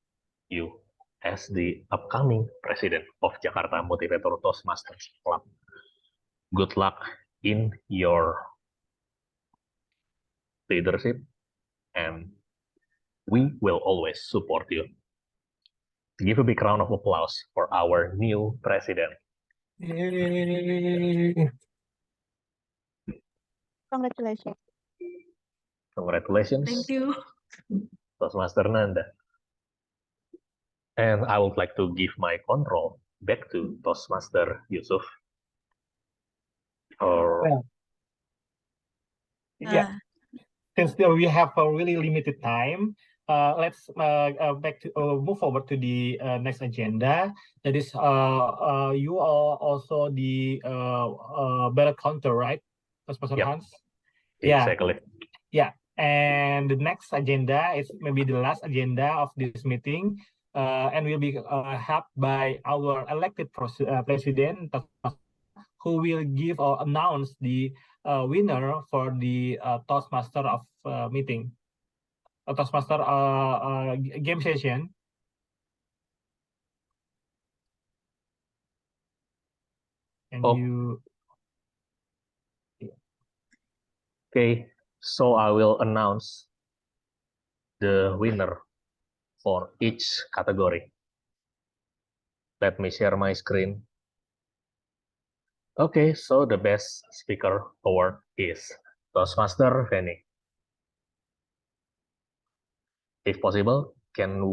you as the upcoming president of Jakarta Motivator Toastmasters Club. Good luck in your leadership, and we will always support you. Give a big round of applause for our new president. Congratulations. Congratulations. Thank you. Toastmaster Nanda. And I would like to give my control back to Toastmaster Yusuf. Or Yeah. Since we have a really limited time, let's move forward to the next agenda. That is, you are also the ballot counter, right, Toastmaster Hans? Exactly. Yeah. And the next agenda is maybe the last agenda of this meeting, and will be helped by our elected president, who will give or announce the winner for the Toastmaster of meeting, Toastmaster game session. And you. Okay, so I will announce the winner for each category. Let me share my screen. Okay, so the best speaker award is Toastmaster Feni. If possible, can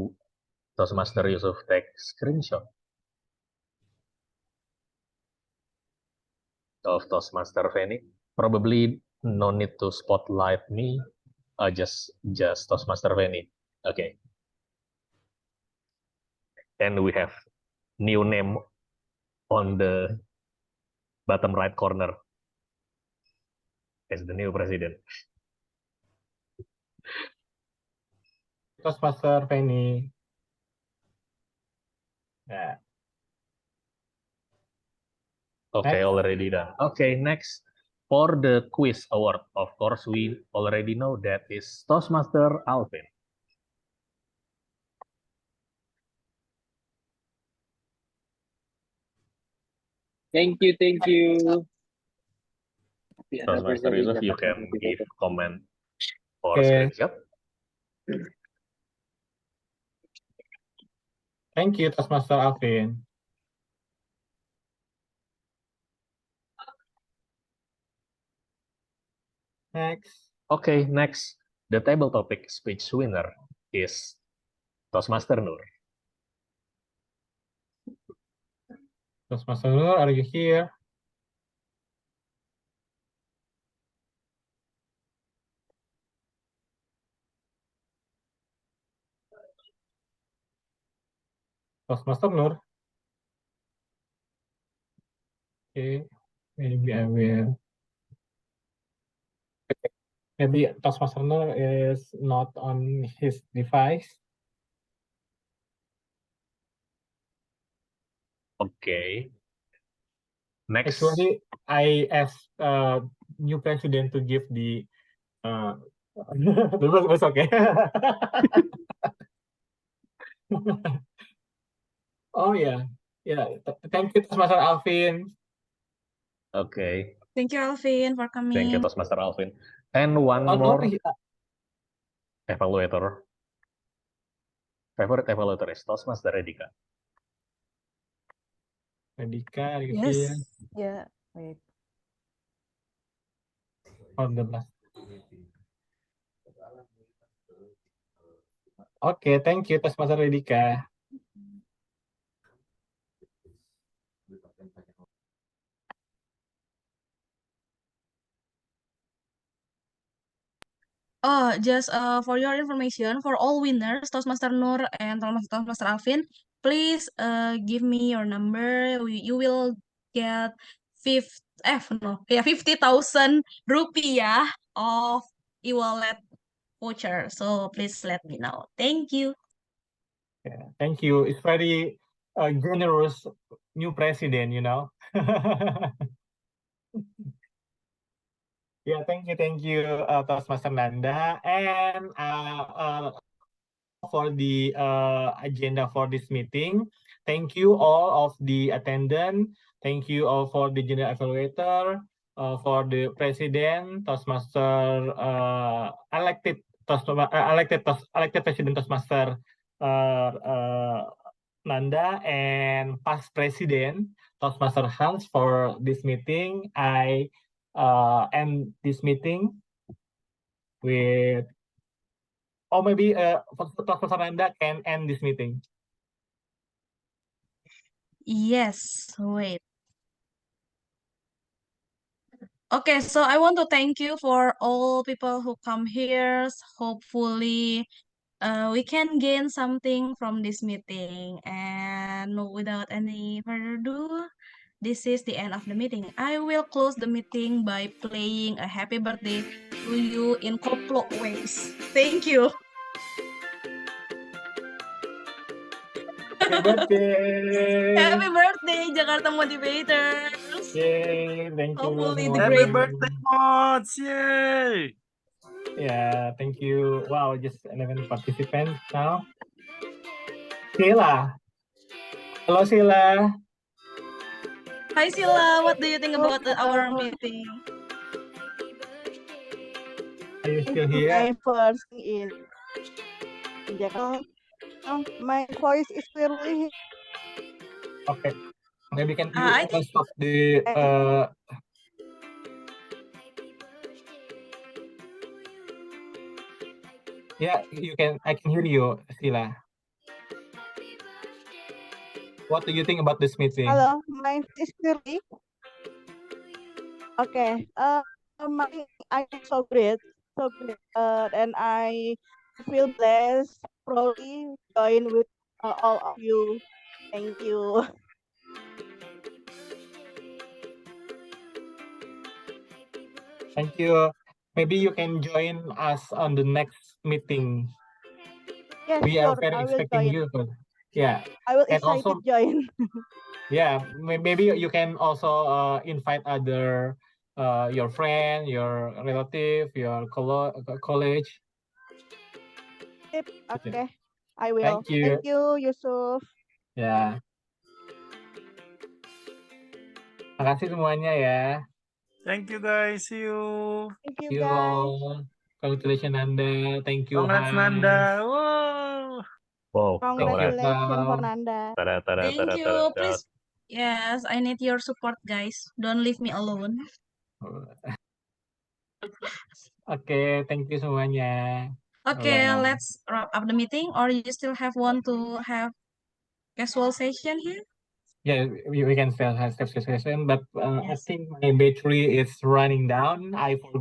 Toastmaster Yusuf take screenshot of Toastmaster Feni? Probably no need to spotlight me, just Toastmaster Feni. Okay. And we have new name on the bottom right corner. as the new president. Toastmaster Penny. Yeah. Okay, Next. already done. Okay, next. For the quiz award, of course, we already know that is Toastmaster Alvin. Thank you, thank you. Toastmaster Anniversary Yusuf, you Jakarta can give Motivator. comment or Okay. screenshot. Thank you, Toastmaster Alvin. Next. Okay, next. The table topic speech winner is Toastmaster Nur. Toastmaster Nur, are you here? Toastmaster Nur. Okay, maybe I will. Maybe Toastmaster Nur is not on his device. Okay. Next. Actually, I asked new president to give the it was okay. Oh yeah, yeah. Thank you, Toastmaster Alvin. Okay. Thank you, Alvin, for coming. Thank you, Toastmaster Alvin. And one Oh, more no, evaluator. Favorite evaluator is Toastmaster Redika. Redika, are you Yes. here? Yeah. Wait. On the last. Okay, thank you, Toastmaster Redika. Oh, just for your information, for all winners, Toastmaster Nur and Toastmaster Alvin, please give me your number. You will get 50,000 rupiah of e-wallet voucher. So please let me know. Thank you. Yeah, thank you. It's very generous new president, you know. Yeah, thank you, Toastmaster Nanda. And for the agenda for this meeting, thank you all of the attendant. Thank you all for the general evaluator, for the president, Toastmaster elected president Toastmaster Nanda, and past president Toastmaster Hans for this meeting. I end this meeting with, or maybe Toastmaster Nanda can end this meeting. Yes, wait. Okay, so I want to thank you for all people who come here. Hopefully, we can gain something from this meeting. And without any further ado, this is the end of the meeting. I will close the meeting by playing a happy birthday to you in couple ways. Thank you. Happy birthday! Happy birthday, Jakarta Motivators! Yay! Thank you. Hopefully the Happy great. birthday, mods! Yay! Yeah, thank you. Wow, just 11 participants now. Sheila. Hello, Sheila. Hi, Sila. What do you think about our meeting? Are you still My here? first in Jakarta. My voice is clearly. Okay. Maybe you I can think stop the yeah, I can hear you, Sheila. What do you think about this meeting? Hello, my voice is clearly. Okay. I'm so great, and I feel blessed, proudly join with all of you. Thank you. Thank you. Maybe you can join us on the next meeting. Yes, We are sure. very I will expecting join. you. Yeah. I will And excited also, join. yeah, maybe you can also invite other your friend, your relative, your college. Sip. Gitu. Okay. I will. Thank you. Thank you, Yusuf. Ya, makasih semuanya ya. Thank you guys. See you. Thank you, See you guys. all. Congratulations Nanda. Thank you Congrats, Hans. Nanda. Whoa. Wow, Thank you congrats. Congratulations, Val. Fernanda. Tada, tada, Thank tada, you. tada, tada. Please, yes, I need your support, guys. Don't leave me alone. Oke, thank you semuanya. Okay, Bye-bye. let's wrap up the meeting. Or you still have one to have casual session here? Yeah, we can still have session, but I think my battery is running down. I forgot